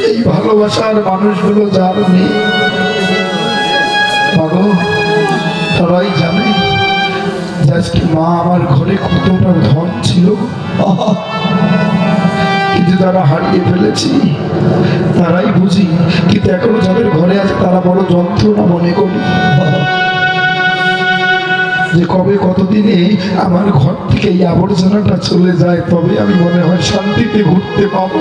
এই ভালোবাসার মানুষগুলো যার নেই, তারাই জানে যে আজকে মা আমার ঘরে কতটা ধন ছিল, কিন্তু তারা হারিয়ে ফেলেছি, তারাই বুঝি। কিন্তু এখনো যাদের ঘরে আছে তারা বড় যন্ত্রণা মনে করি যে কবে কতদিনে আমার ঘর থেকে এই আবর্জনাটা চলে যায়, তবে আমি মনে হয় শান্তিতে ঘুরতে পাবো।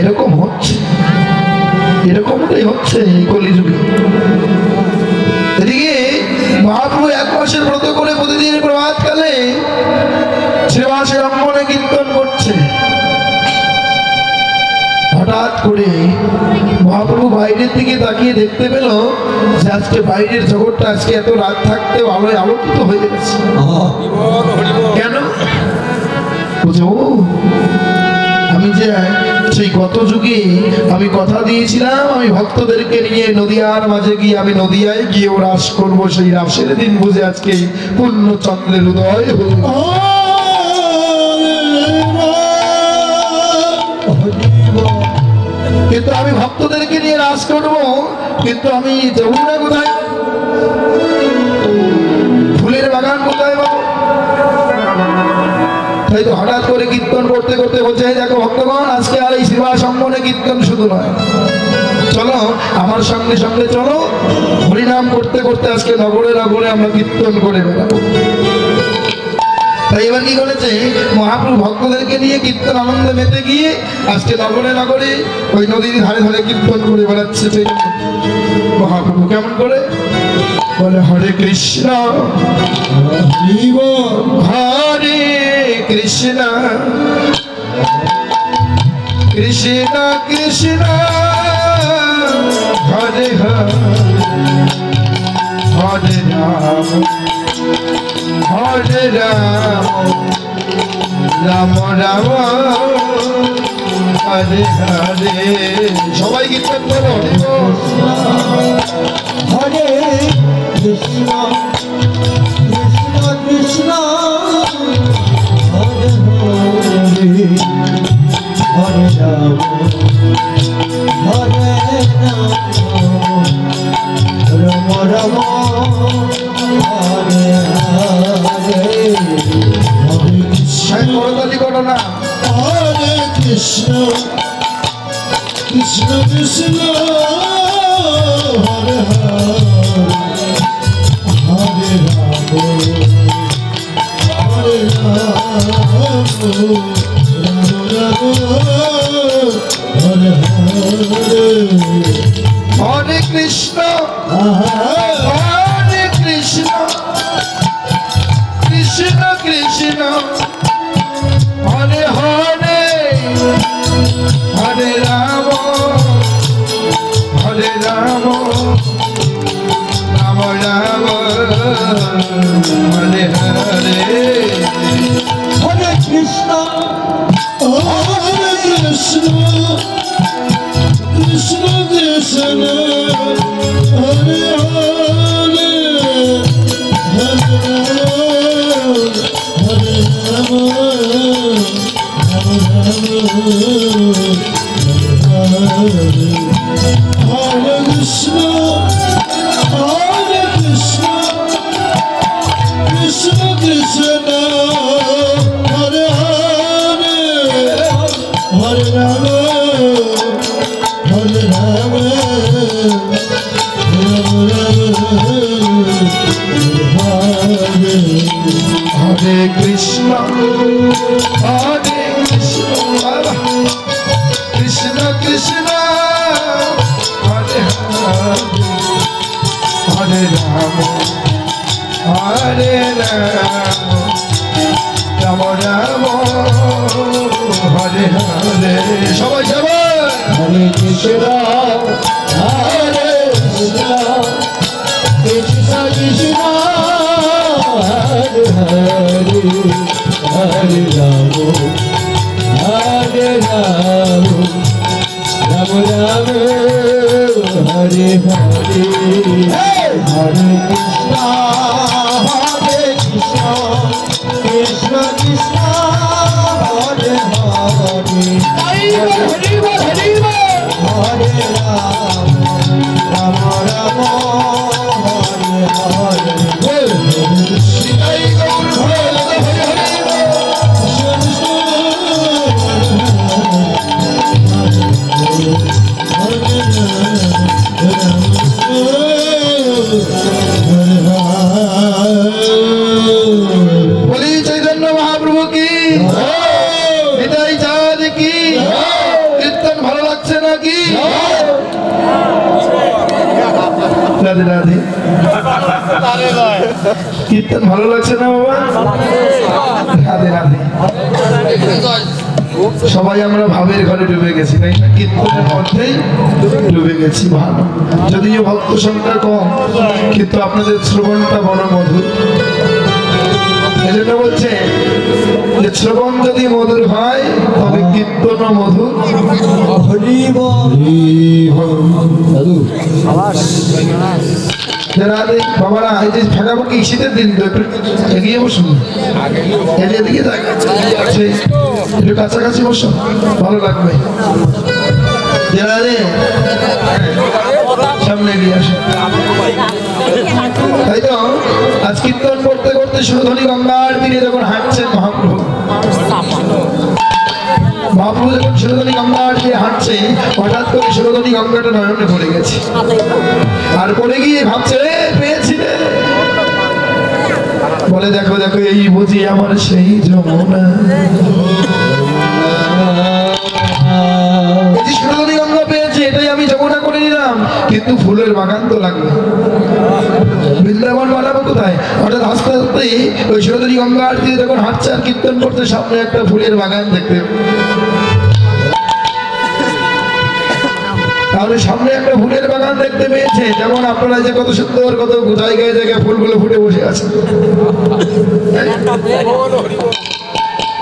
এরকম হচ্ছে, এরকমটাই হচ্ছে এই কলিযুগে। এদিকে মহাপ্রভু 1 মাসের ব্রত করে প্রতিদিন প্রভাতকালে শ্রীবাসের অঙ্গনে কীর্তন করছে। হঠাৎ করে মহাপ্রভু বাইরের দিকে তাকিয়ে দেখতে পেল যে আজকে বাইরের জগৎটা আজকে এত রাত থাকতে আলোয় আলোকিত হয়ে গেছে। কেন? আমি যে সেই গত যুগে আমি কথা দিয়েছিলাম আমি ভক্তদেরকে নিয়ে নদিয়ার মাঝে গিয়ে আমি নদিয়ায় গিয়ে রাস করবো, সেই রাসের দিন বুঝে আজকে পূর্ণ চন্দ্রের উদয় হল। কিন্তু আমি ভক্তদেরকে নিয়ে রাস করবো, কিন্তু আমি যাবো না কোথায়? ফুলের বাগান কোথায় পাবো? তাই তো হঠাৎ করে কীর্তন করতে করতে বলছে, দেখো ভক্তগণ, আজকে আর এই সেবা সম্মানে কীর্তন শুধু নয়, চলো আমার সঙ্গে সঙ্গে চলো, হরিনাম করতে করতে আজকে নগরে নগরে আমরা কীর্তন করে বেড়াবো। তাই এবার কি করেছে মহাপ্রভু ভক্তদেরকে নিয়ে কীর্তন আনন্দে মেতে গিয়ে আজকে নগরে নগরে ওই নদীর ধারে ধারে কীর্তন করে বেড়াচ্ছে। মহাপ্রভু কেমন করে বলে, হরে কৃষ্ণ হরে কৃষ্ণ কৃষ্ণ কৃষ্ণ হরে হরে রাম হরে রাম রাম রাম হরে হরে। সবাই কীর্তন করো, হরে কৃষ্ণ কৃষ্ণ কৃষ্ণ হরে হরে হরে রাম হরে রাম রাম রাম হরে হরে। হরে কৃষ্ণ করো না হরে কৃষ্ণ কৃষ্ণ কৃষ্ণ হরে হরে হরে রাম রাম হরে হরে হরে কৃষ্ণ কৃষ্ণ কৃষ্ণ হরে হরে হরে রাম রাম রাম হরে হরে হরে কৃষ্ণ কৃষ্ণ কৃষ্ণ হরে হরে হরে হরে রাম রাম রাম হরে কৃষ্ণ কৃষ্ণ কৃষ্ণ হরে হরে হরে রাম হরে রাম রাম রাম হরে হরে কৃষ্ণ কৃষ্ণ কৃষ্ণ হরে হরে রাম রাম রাম হরে হরে সবাই সবাই হরে কৃষ্ণ হরে কৃষ্ণ কৃষ্ণ কৃষ্ণ হরে হরে হরে রাম রাম রাম হরে হরে হরে কৃষ্ণ কৃষ্ণ কৃষ্ণ হরে হরে হরে রাম রাম রাম হরে হরে সীতাই গৌর হরে হরে বলি চৈতন্য মহাপ্রভু কি নিতাই চাঁদ কি কীর্তন ভালো লাগছে নাকি রাধে রাধে কীর্তন ভালো লাগছে না বাবা রাধে রাধে সবাই আমরা ভাবের ঘরে ডুবে গেছি তাই না কীর্তনের মধ্যেই ডুবে গেছি ভালো যদিও ভক্ত সংখ্যা কম কিন্তু আপনাদের শ্রবণটা বড় মধুর এজন্য বলছে যে শ্রবণ যদি মধুর হয় তবে কীর্তন মধুর বাবারা এই যে ফাঁকাফাঁকি শীতের দিন তো একটু এগিয়ে বসুন এদিকে একটু কাছাকাছি বসুন ভালো লাগবে সামনে এগিয়ে আসুন তাই তো আজ কীর্তন করতে করতে সুরধনী গঙ্গার তীরে যখন হাঁটছেন মহাপ্রভু যখন সুরধনী গঙ্গার তীরে হাঁটছে হঠাৎ করে সুরধনী গঙ্গাটা নয়নে পড়ে গেছে আর পড়ে গিয়ে ভাবছে রে পেয়েছি রে বলে দেখো দেখো এই বুঝি আমার সেই যমুনা সুরধনী গঙ্গা পেয়েছি এটাই আমি যমুনা করে নিলাম কিন্তু ফুলের বাগান তো লাগবে বৃন্দাবন বানাবো কোথায় হঠাৎ আস্তে আস্তে ওই সুরধনী গঙ্গার তীরে যখন হাঁটছে আর কীর্তন করতে সামনে একটা ফুলের বাগান দেখতে তাহলে সামনে একটা ফুলের বাগান দেখতে পেয়েছে যেমন আপনারা যে কত সুন্দর কত জায়গায় জায়গায় ফুলগুলো ফুটে বসে আছে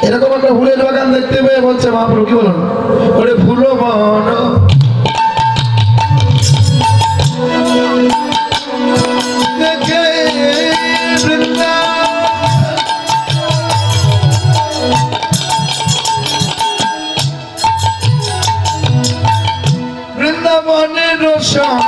এরকম একটা ফুলের বাগান দেখতে পেয়ে বলছে মহাপ্রভু কি বলুন ওরে ফুল বন দেখে বৃন্দাবনের রসম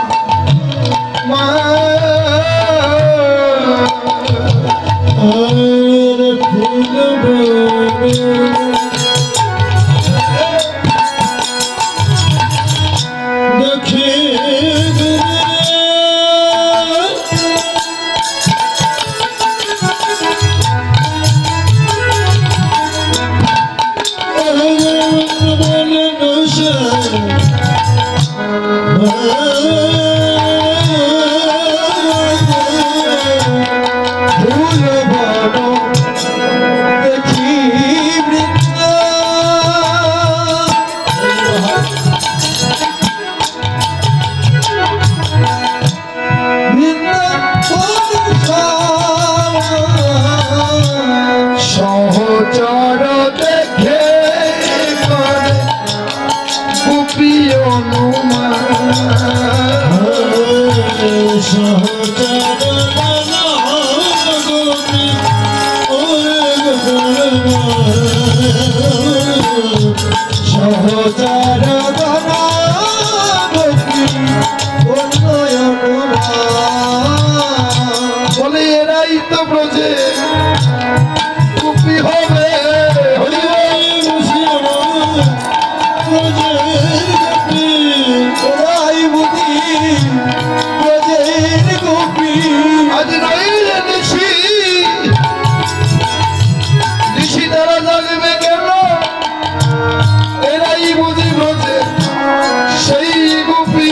সহচর দেখে করে গোপী সহচার বলে এরাই তো ব্রজে গোপী হবে। আজ নইলে নিশি নিশি তারা জাগবে কেন? এরাই বুঝি ব্রজে সেই গোপী।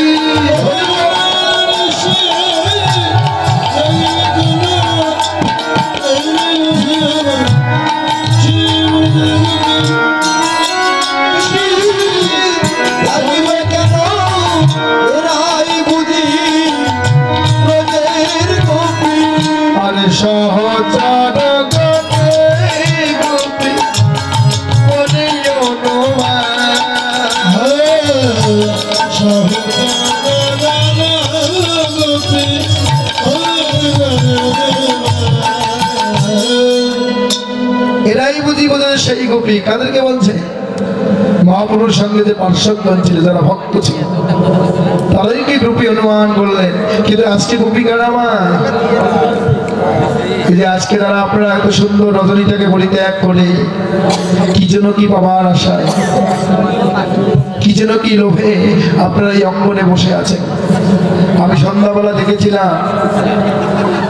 আরে সহচর গোপী গোপী বলে এরাই বুঝি বোঝে সেই গোপী। কাদেরকে বলছে? মহাপুরুষ সঙ্গে যে পার্শ্বদগণ ছিল, যারা ভক্ত ছিল, তারাই কি গোপী অনুমান করলেন। কিন্তু আজকে গোপী কারা মা? এই যে আজকে যারা আপনারা এত সুন্দর রজনীটাকে পরিত্যাগ করে কি যেন কি পাবার আশায়, কি যেন কি লোভে আপনারা এই অঙ্গনে বসে আছেন। আমি সন্ধ্যাবেলা দেখেছিলাম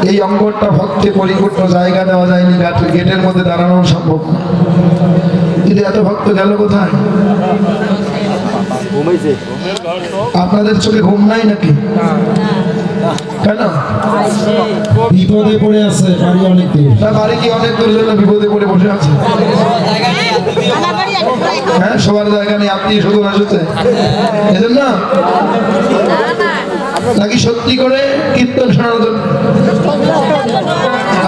এই অঙ্গনটা ভক্তে পরিপূর্ণ, জায়গা দেওয়া যায়নি, গেটের মধ্যে দাঁড়ানো সম্ভব না। কিন্তু এত ভক্ত গেল কোথায়? আপনাদের চোখে ঘুম নাই নাকি? কেন? বিপদে পড়ে আছে, বাড়ি অনেক দূর। বাড়ি কি অনেক দূর জন্য বিপদে পড়ে বসে আছে? হ্যাঁ, সবার জায়গা নেই, আপনি শুধু আসতে এজন্য নাকি সত্যি করে কীর্তন শোনার জন্য?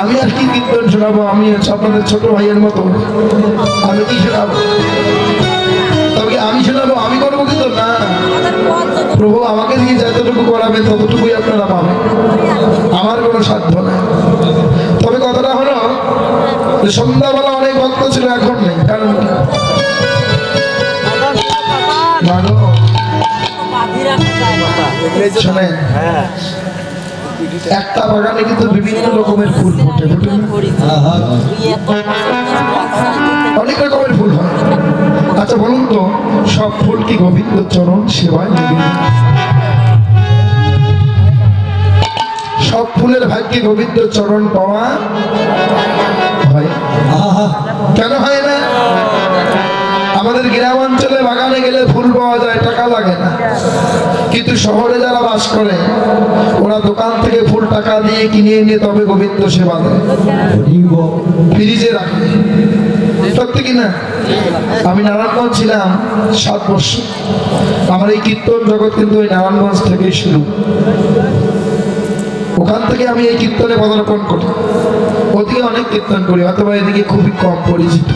আমি আর কি কীর্তন শোনাবো? আমি আপনাদের ছোট ভাইয়ের মতো, আমি কি শোনাবো? তবে আমি শোনাবো, আমি করবো কিন্তু না। প্রভু আমাকে দিয়ে যতটুকু করাবে ততটুকুই আপনারা পাবেন, আমার কোনো সাধ্য নাই। তবে কথাটা হলো সন্ধ্যাবেলা অনেক ভক্ত ছিল, এখন নেই। কারণ শোনেন, একটা বাগানে কিন্তু বিভিন্ন রকমের ফুল ফুটে, অনেক রকমের ফুল হয়। আচ্ছা বলুন তো, সব ফুল কি গোবিন্দ চরণ সেবায় নিবেদিত? সব ফুলের ভাগ্যে গোবিন্দ চরণ পাওয়া হয়? কেন হয় না? আমাদের গ্রামাঞ্চলে বাগানে গেলে ফুল পাওয়া যায়, টাকা লাগে না। কিন্তু শহরে যারা বাস করে ওরা দোকান থেকে ফুল টাকা দিয়ে কিনে এনে তবে গোবিন্দ সেবা দেয়, ফ্রিজে রাখে। সত্যি কিনা? আমি নারায়ণগঞ্জ ছিলাম 7 বছর। আমার এই কীর্তন জগৎ কিন্তু ওই নারায়ণগঞ্জ থেকেই শুরু। ওখান থেকে আমি এই কীর্তনে পদার্পণ করি। ওদিকে অনেক কীর্তন করি, অথবা এদিকে খুবই কম পরিচিত।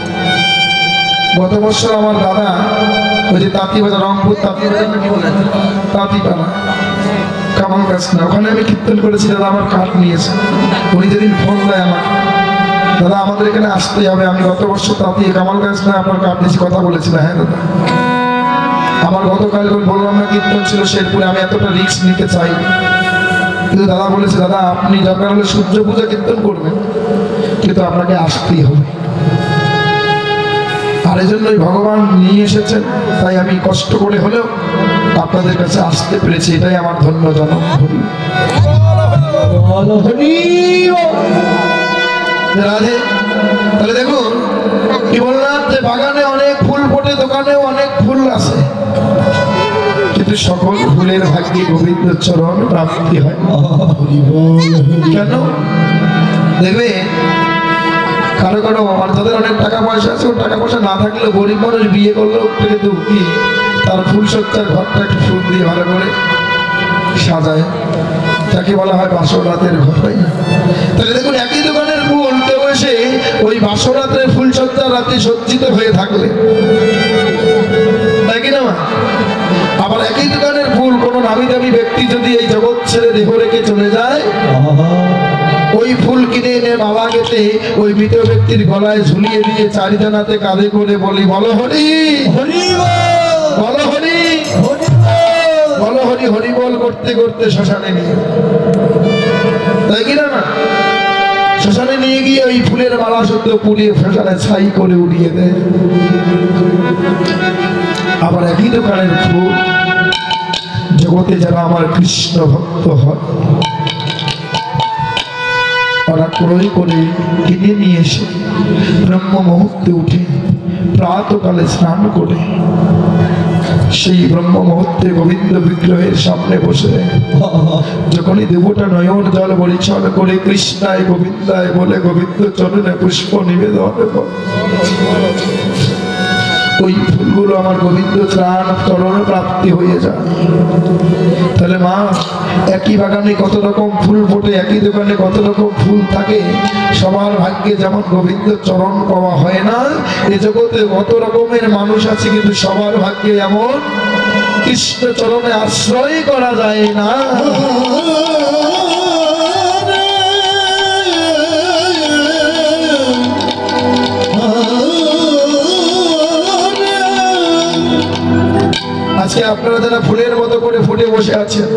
গত বছর আমার দাদা ওই যে তাঁতিবাজার, রংপুর তাঁতিবাজার কি বলেন, তাঁতিপাড়া কামাল গাছ না, ওখানে আমি কীর্তন করেছি। দাদা আমার কাঠ নিয়েছে। উনি যেদিন ফোন দেয় আমাকে, দাদা আমাদের এখানে আসতেই হবে, আমি গত বছর তাঁতি কামাল গাছ না আপনার কাঠ নিয়েছি, কথা বলেছিলাম। হ্যাঁ দাদা, আমার গতকাল বললাম না কীর্তন ছিল শেরপুরে, আমি এতটা রিস্ক নিতে চাই। কিন্তু দাদা বলেছে, দাদা আপনি দরকার হলে সূর্য পূজা কীর্তন করবেন, কিন্তু আপনাকে আসতেই হবে। আর এই জন্যই ভগবান নিয়ে এসেছেন, তাই আমি কষ্ট করে হলেও আপনাদের কাছে আসতে পেরেছি, এটাই আমার ধন্যজনক। রাধে। তাহলে দেখুন কি বললাম, যে বাগানে অনেক ফুল ফোটে, দোকানেও অনেক ফুল আছে, কিন্তু সকল ফুলের ভাগ্যে গোবিন্দ চরণ প্রাপ্তি হয়। কেন দেবে কারো কারো আর যাদের অনেক টাকা পয়সা আছে, টাকা পয়সা না থাকলেও গরিব মানুষ বিয়ে করলেও কিন্তু কি তার ফুল সজ্জার ঘরটা একটু ফুল দিয়ে ভালো করে সাজায়, তাকে বলা হয় বাসরাতের ঘর, তাই না? তাহলে দেখুন একই দোকানের ফুল কেউ এসে ওই বাসরাতের ফুল সজ্জার রাতে সজ্জিত হয়ে থাকলে, তাই কি না? আবার একই দোকানের ফুল কোন নামি দামি ব্যক্তি যদি এই জগৎ ছেড়ে দেহ রেখে চলে যায়, ওই ফুল কিনে এনে মালা গেতে ওই মৃত ব্যক্তির গলায় ঝুলিয়ে দিয়ে চারিদানাতে কাঁধে করে বলি বলো হরি হরি বলো হরি বলো হরি হরি বল করতে করতে শ্মশানে নিয়ে, তাই কিনা না? শ্মশানে নিয়ে গিয়ে ওই ফুলের মালা শুদ্ধ পুড়িয়ে শ্মশানে ছাই করে উড়িয়ে দেয়। আবার একই দোকানের ফুল জগতে যারা আমার কৃষ্ণ ভক্ত হয় ওরা ক্রয় করে কিনে নিয়ে এসে ব্রহ্ম মুহূর্তে উঠে প্রাতকালে স্নান করে সেই ব্রহ্ম মুহূর্তে গোবিন্দ বিগ্রহের সামনে বসে যখনই দেবতা নয়ন জল পরিচ্ছন্ন করে কৃষ্ণায় গোবিন্দায় বলে গোবিন্দ চরণে পুষ্প নিবেদন করে, ওই ফুলগুলো আমার গোবিন্দ চরণ প্রাপ্তি হয়ে যায়। তাহলে মা একই বাগানে কত রকম ফুল ফোটে, একই দোকানে কত রকম ফুল থাকে, সবার ভাগ্যে যেমন গোবিন্দ চরণ পাওয়া হয় না, এ জগতে কত রকমের মানুষ আছে কিন্তু সবার ভাগ্যে এমন কৃষ্ণ চরণে আশ্রয় করা যায় না। আজকে আপনারা যারা ফুলের মতো করে ফুটে বসে আছেন,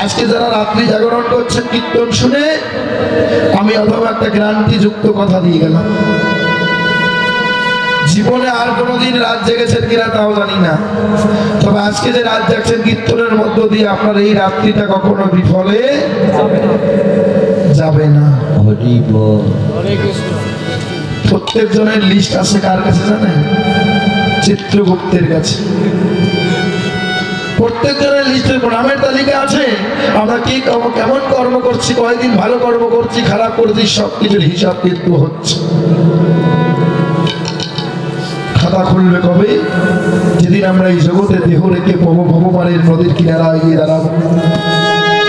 আজকে যারা রাত্রি জাগরণ করছেন কীর্তন শুনে, আমি অথবা একটা গ্রান্তি যুক্ত কথা দিয়ে গেলাম, জীবনে আর কোনোদিন রাত জেগেছেন কিনা তাও জানি না, তবে আজকে যে রাত জাগছেন কীর্তনের মধ্য দিয়ে আপনার এই রাত্রিটা কখনো বিফলে যাবে না। প্রত্যেক জনের লিস্ট আছে কার কাছে জানেন? চিত্রগুপ্তের কাছে। প্রত্যেক জনের লিস্টের নামের তালিকা আছে, আমরা কি কেমন কর্ম করছি, কয়েকদিন ভালো কর্ম করছি, খারাপ করছি, সবকিছুর হিসাব কিন্তু হচ্ছে। খাতা খুলবে কবে? যেদিন আমরা এই জগতে দেহ রেখে ভবপারের নদীর কিনারায় গিয়ে দাঁড়াবো।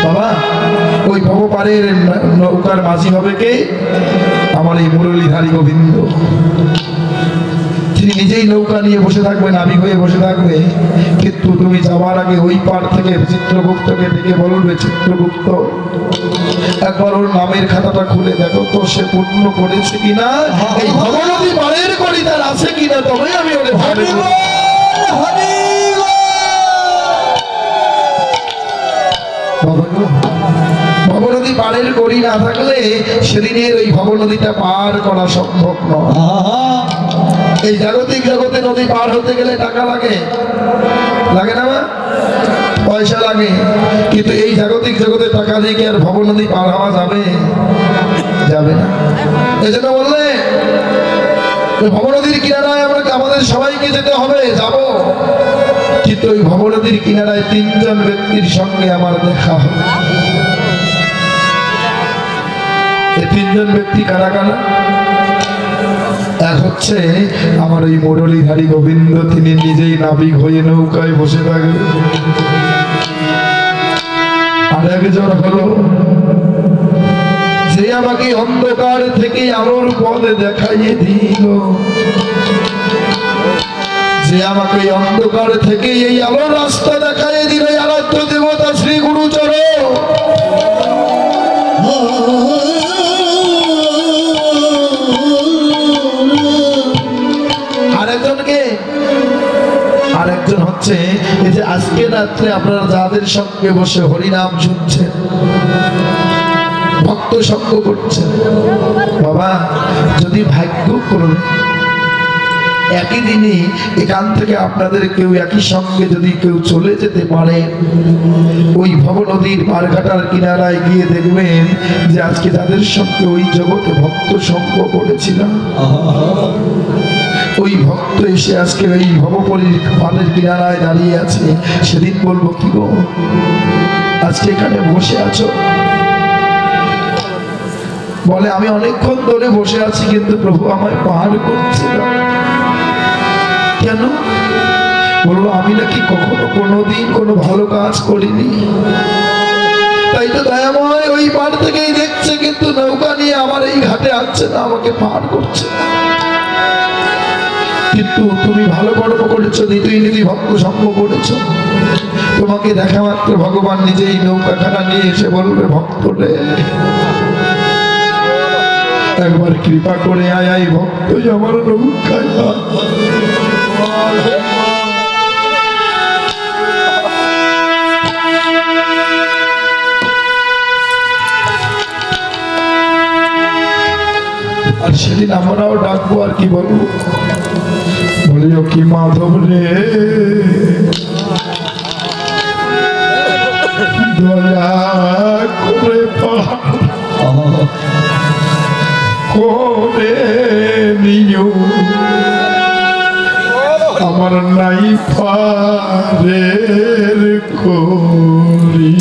বাবা ওই ভবপারের নৌকার মাঝি হবে কে? আমার এই মুরলীধারী গোবিন্দ। তিনি নিজেই নৌকা নিয়ে বসে থাকবে, নাবিক হয়ে বসে থাকবে, কিন্তু তুমি যাওয়ার আগে ওই পার থেকে চিত্রগুপ্তকে ডেকে বলবে, চিত্রগুপ্ত একবার ওর নামের খাতাটা খুলে দেখো তো সে পূর্ণ করেছে কিনা, এই ভবনদী পারের করিতার আছে কিনা, তবে আমি ওরে ভাবি। ভবনদী পারের করি না থাকলে সেদিনের ওই ভবনদীটা পার করা সম্ভব নয়। এই জাগতিক জগতে নদী পার হতে গেলে টাকা লাগে, লাগে না? পয়সা লাগে, কিন্তু এই জাগতিক জগতে টাকা দিয়ে কি আর ভবনদী পার হওয়া যাবে? যাবে না। এই জন্য বললে ভবনদীর কিনারায় আমাদের সবাইকে যেতে হবে, যাব, কিন্তু ওই ভবনদীর কিনারায় তিনজন ব্যক্তির সঙ্গে আমার দেখা হবে। এই তিনজন ব্যক্তি কারা কারা? এক হচ্ছে আমার ওই মুরলীধারী গোবিন্দ, তিনি নিজেই নাবিক হয়ে নৌকায় বসে থাকবে। আর একজন হলো যে আমাকে অন্ধকার থেকে আলোর পথ দেখাইয়ে দিল, যে আমাকে অন্ধকার থেকে এই আলোর রাস্তা দেখাইয়ে দিল, আরাধ্য দেবতা শ্রী গুরুচরণ। আরেকজন হচ্ছে এই যে আজকে রাত্রে আপনারা যাদের সঙ্গে বসে হরিনাম শুনছেন, ভক্ত সঙ্গ করছেন, বাবা যদি ভাগ্য করুন একই দিনে এখান থেকে আপনাদের কেউ একই সঙ্গে যদি কেউ চলে যেতে পারে, ওই ভবনদীর পারঘাটার কিনারায় গিয়ে দেখবেন যে আজকে যাদের সঙ্গে ওই জগতে ভক্ত সঙ্গ করেছিলাম ওই ভক্ত এসে আজকে ওই ভবপরীর পাটের কিনারায় দাঁড়িয়ে আছে, সেদিন বলবো কি গো আজকে এখানে বসে আছো? বলে আমি অনেকক্ষণ ধরে বসে আছি কিন্তু প্রভু আমায় পাহাড় করছে না। কেন? বললো আমি নাকি কখনো কোনোদিন কোনো ভালো কাজ করিনি, তাই তো দয়াময় ওই পাড় থেকেই দেখছে কিন্তু নৌকা নিয়ে আমার এই ঘাটে আসছে না, আমাকে পার করছে না। কিন্তু তুমি ভালো কর্ম করেছো, নীতি নীতি ভক্ত সঙ্গ করেছো, তোমাকে দেখা মাত্র ভগবান নিজেই নৌকাখানা নিয়ে এসে বলবে ভক্ত রে একবার কৃপা করে আয়, আয় ভক্ত আমার নৌকায়। আর সেদিন আমরাও ডাকবো, আর কি বলবো, বলিও কি মাধব রে দয়া করে করে নিও, আমার নাই পারের করি।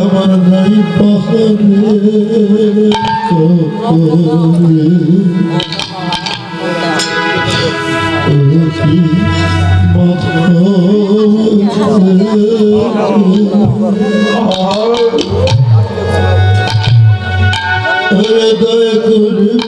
আমার নাই পাহাড়ে দয়া করে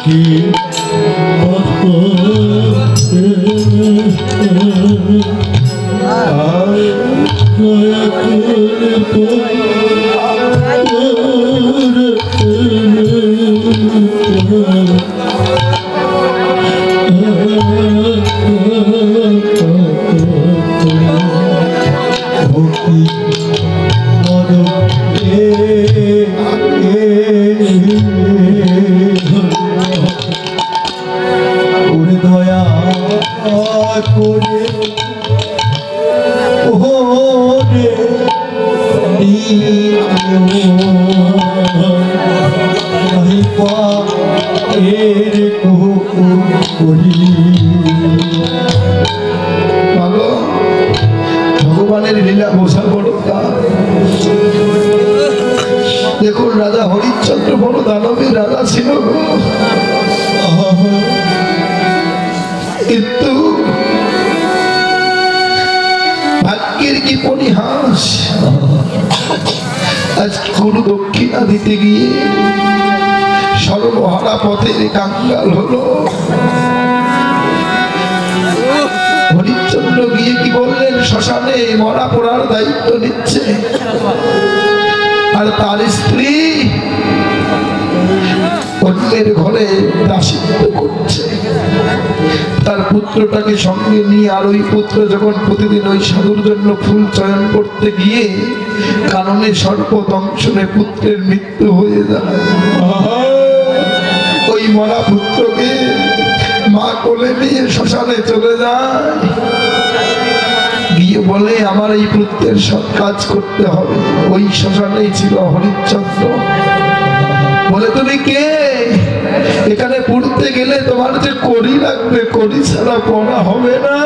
কি ভগবানের লীলা বোঝা বড় দান। দেখুন রাজা হরিশ্চন্দ্র বড় দানবের রাজা ছিল, কিন্তু ভাগ্যের কি পরিহাস, আজ গুরু দক্ষিণা দিতে গিয়ে সর্বহারা পথের কাঙ্গাল হলো। হরিশ্চন্দ্র গিয়ে কি বললেন, শ্মশানে মরা পড়ার দায়িত্ব নিচ্ছে, আর তার স্ত্রী অন্যের ঘরে দাসিত্ব করছে। তার পুত্রটাকে সঙ্গে নিয়ে, আর ওই পুত্র যখন প্রতিদিন ওই সাধুর জন্য ফুল চয়ন করতে গিয়ে কাননে সর্প দংশনে পুত্রের মৃত্যু হয়ে যায়। ওই মরা পুত্রকে মা কোলে নিয়ে শ্মশানে চলে যায়, গিয়ে বলে আমার এই পুত্রের সৎ কাজ করতে হবে। ওই শ্মশানেই ছিল হরিশ্চন্দ্র। বলে তুমি কে? এখানে পড়তে গেলে তোমার যে কড়ি লাগবে, কড়ি ছাড়া পড়া হবে না।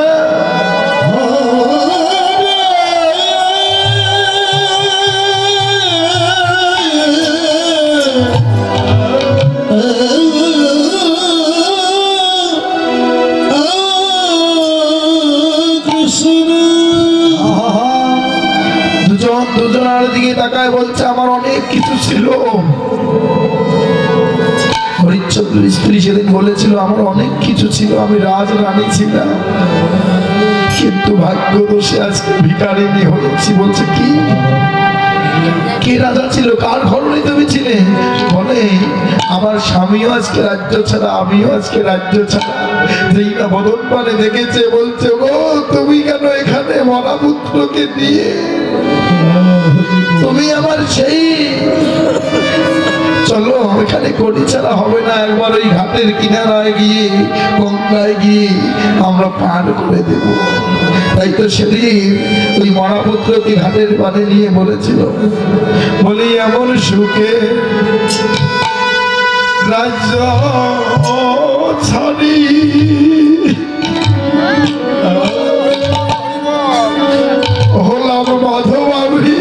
দুজনের দিকে তাকায় বলছে আমার অনেক কিছু ছিল। হরিশ্চন্দ্রের স্ত্রী সেদিন বলেছিল আমার অনেক কিছু ছিল, আমি রাজরানী ছিলাম, কিন্তু ভাগ্য দোষে আজকে ভিখারিনী হয়েছি। বলছে কি, কে রাজা ছিল, কার ঘরণী তুমি ছিলে? বলে আমার স্বামীও আজকে রাজ্য ছাড়া, আমিও আজকে রাজ্য ছাড়া। যেই না বদন পানে দেখেছে, বলছে ও তুমি কেন এখানে মরা পুত্রকে দিয়ে? তুমি আমার সেই, চলো এখানে কড়ি ছাড়া হবে না, একবার ওই ঘাটের কিনারায় গিয়ে গঙ্গায় গিয়ে আমরা পার করে দেব। তাই তো সেদিন ওই মরা পুত্রকে ঘাটের পানে নিয়ে বলেছিল, বলি এমন সুখে রাজ্য ছাড়ি হলাম মাধব আমি,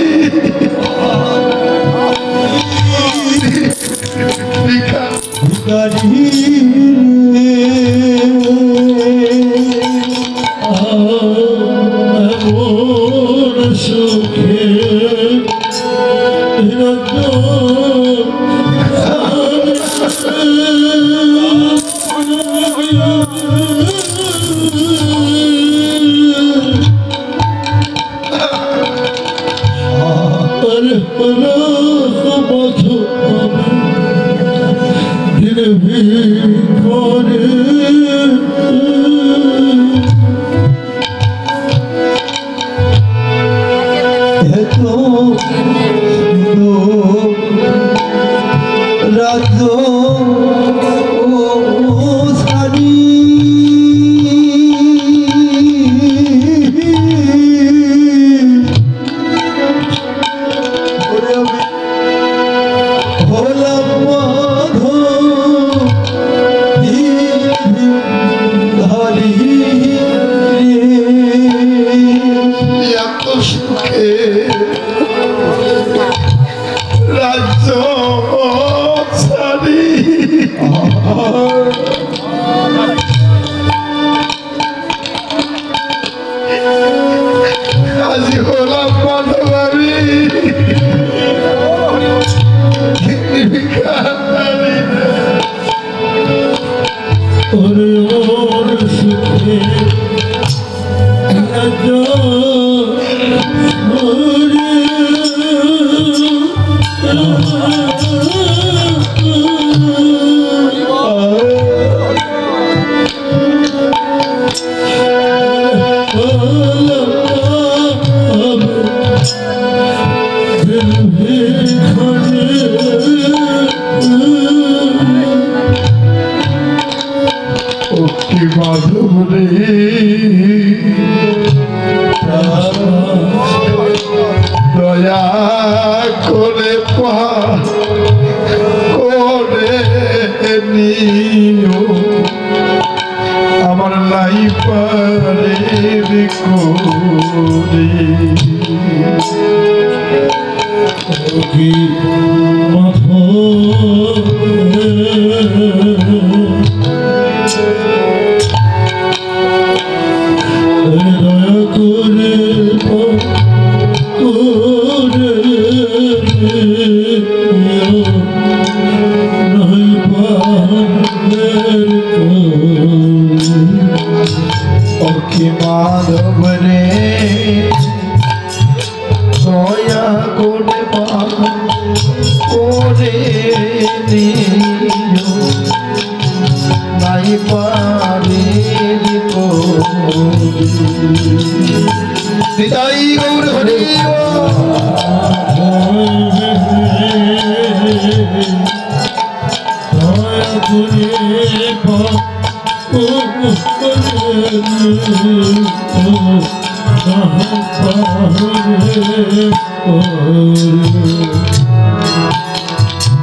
মাধব রে দয়া করে করে নিও আমার নাই পারে করে মাধব রে দয়া করে করে নিও নাই পারে নিতাই গৌর হরি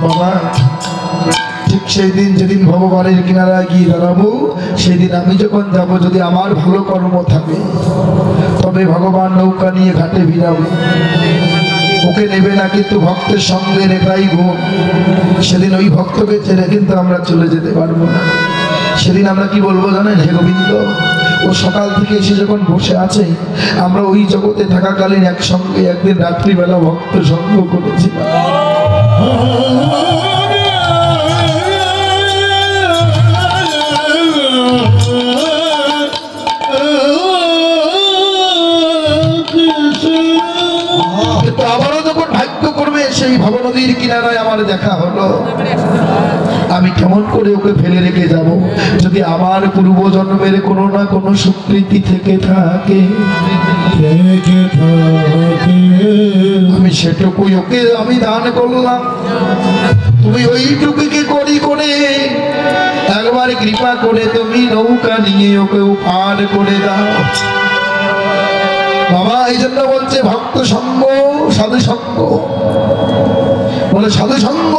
বাবা ঠিক সেই দিন যেদিন ভগবানের কিনারায় গিয়ে দাঁড়াবো সেদিন আমি যখন যাব যদি আমার ভালো কর্ম থাকে তবে ভগবান নৌকা নিয়ে ঘাটে ভিড়াবে ওকে নেবে না কিন্তু ভক্তের সঙ্গে এটাই গুণ সেদিন ওই ভক্তকে ছেড়ে কিন্তু আমরা চলে যেতে পারবো না সেদিন আমরা কি বলবো জানেন হে গোবিন্দ ও সকাল থেকে এসে যখন বসে আছে আমরা ওই জগতে থাকাকালীন একসঙ্গে একদিন রাত্রিবেলা ভক্ত সঙ্গ করেছিলাম আবারও যখন ভাগ্য করবে সেই ভবনদীর কিনারায় আমার দেখা হলো আমি কেমন করে ওকে ফেলে রেখে যাব যদি আমার পূর্বজন্মের কোনো না কোনো স্বীকৃতি থেকে থাকে আমি সেটুকুই ওকে আমি দান করলাম তুমি ওইটুকুকে করি করে একবার কৃপা করে তুমি নৌকা নিয়ে ওকে পার করে দাও বাবা এই জন্য বলছে ভক্ত সঙ্গ সাধু সঙ্গ বলে সাধু সঙ্গ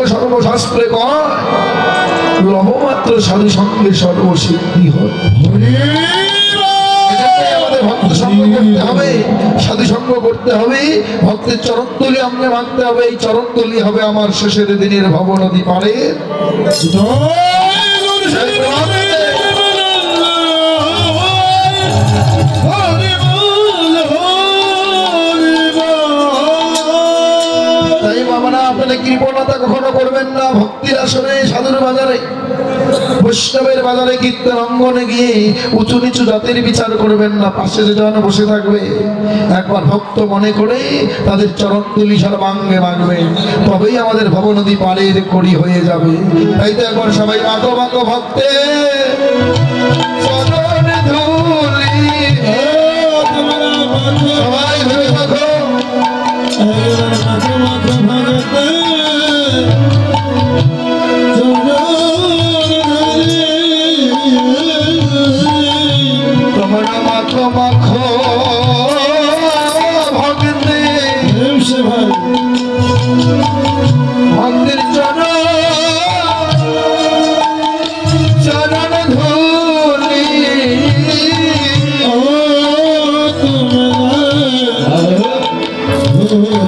সর্বশাস্ত্রে কয় লহমাত্র সাধু সঙ্গে সর্বসিদ্ধি হয় আমাদের ভক্ত সঙ্গ করতে হবে সাধু সঙ্গ করতে হবে ভক্তের চরণতলি আমাকে মানতে হবে এই চরণতলি হবে আমার শেষের দিনের ভবনদী পারে কৃপণতা কখনো করবেন না ভক্তির আসনে সাধুর বাজারে বৈষ্ণবের বাজারে কীর্তন অঙ্গনে গিয়ে উঁচু নিচু জাতির বিচার করবেন না পাশে যে জন বসে থাকবে একবার ভক্ত মনে করে তাদের চরণ তুলি সর্বাঙ্গে মাগবেন তবেই আমাদের ভবনদী পারের কড়ি হয়ে যাবে তাই তো একবার সবাই মাগো মাগো ভক্তে চরণ ধুলি সবাই ধরে মাগো তোমার মাখো মাখো ভক্তে ভক্তের চরণ ধুলি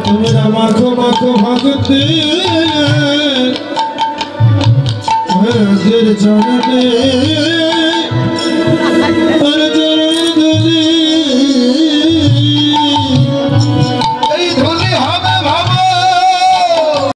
তোমরা মাখো মাখো ভক্তি চরণে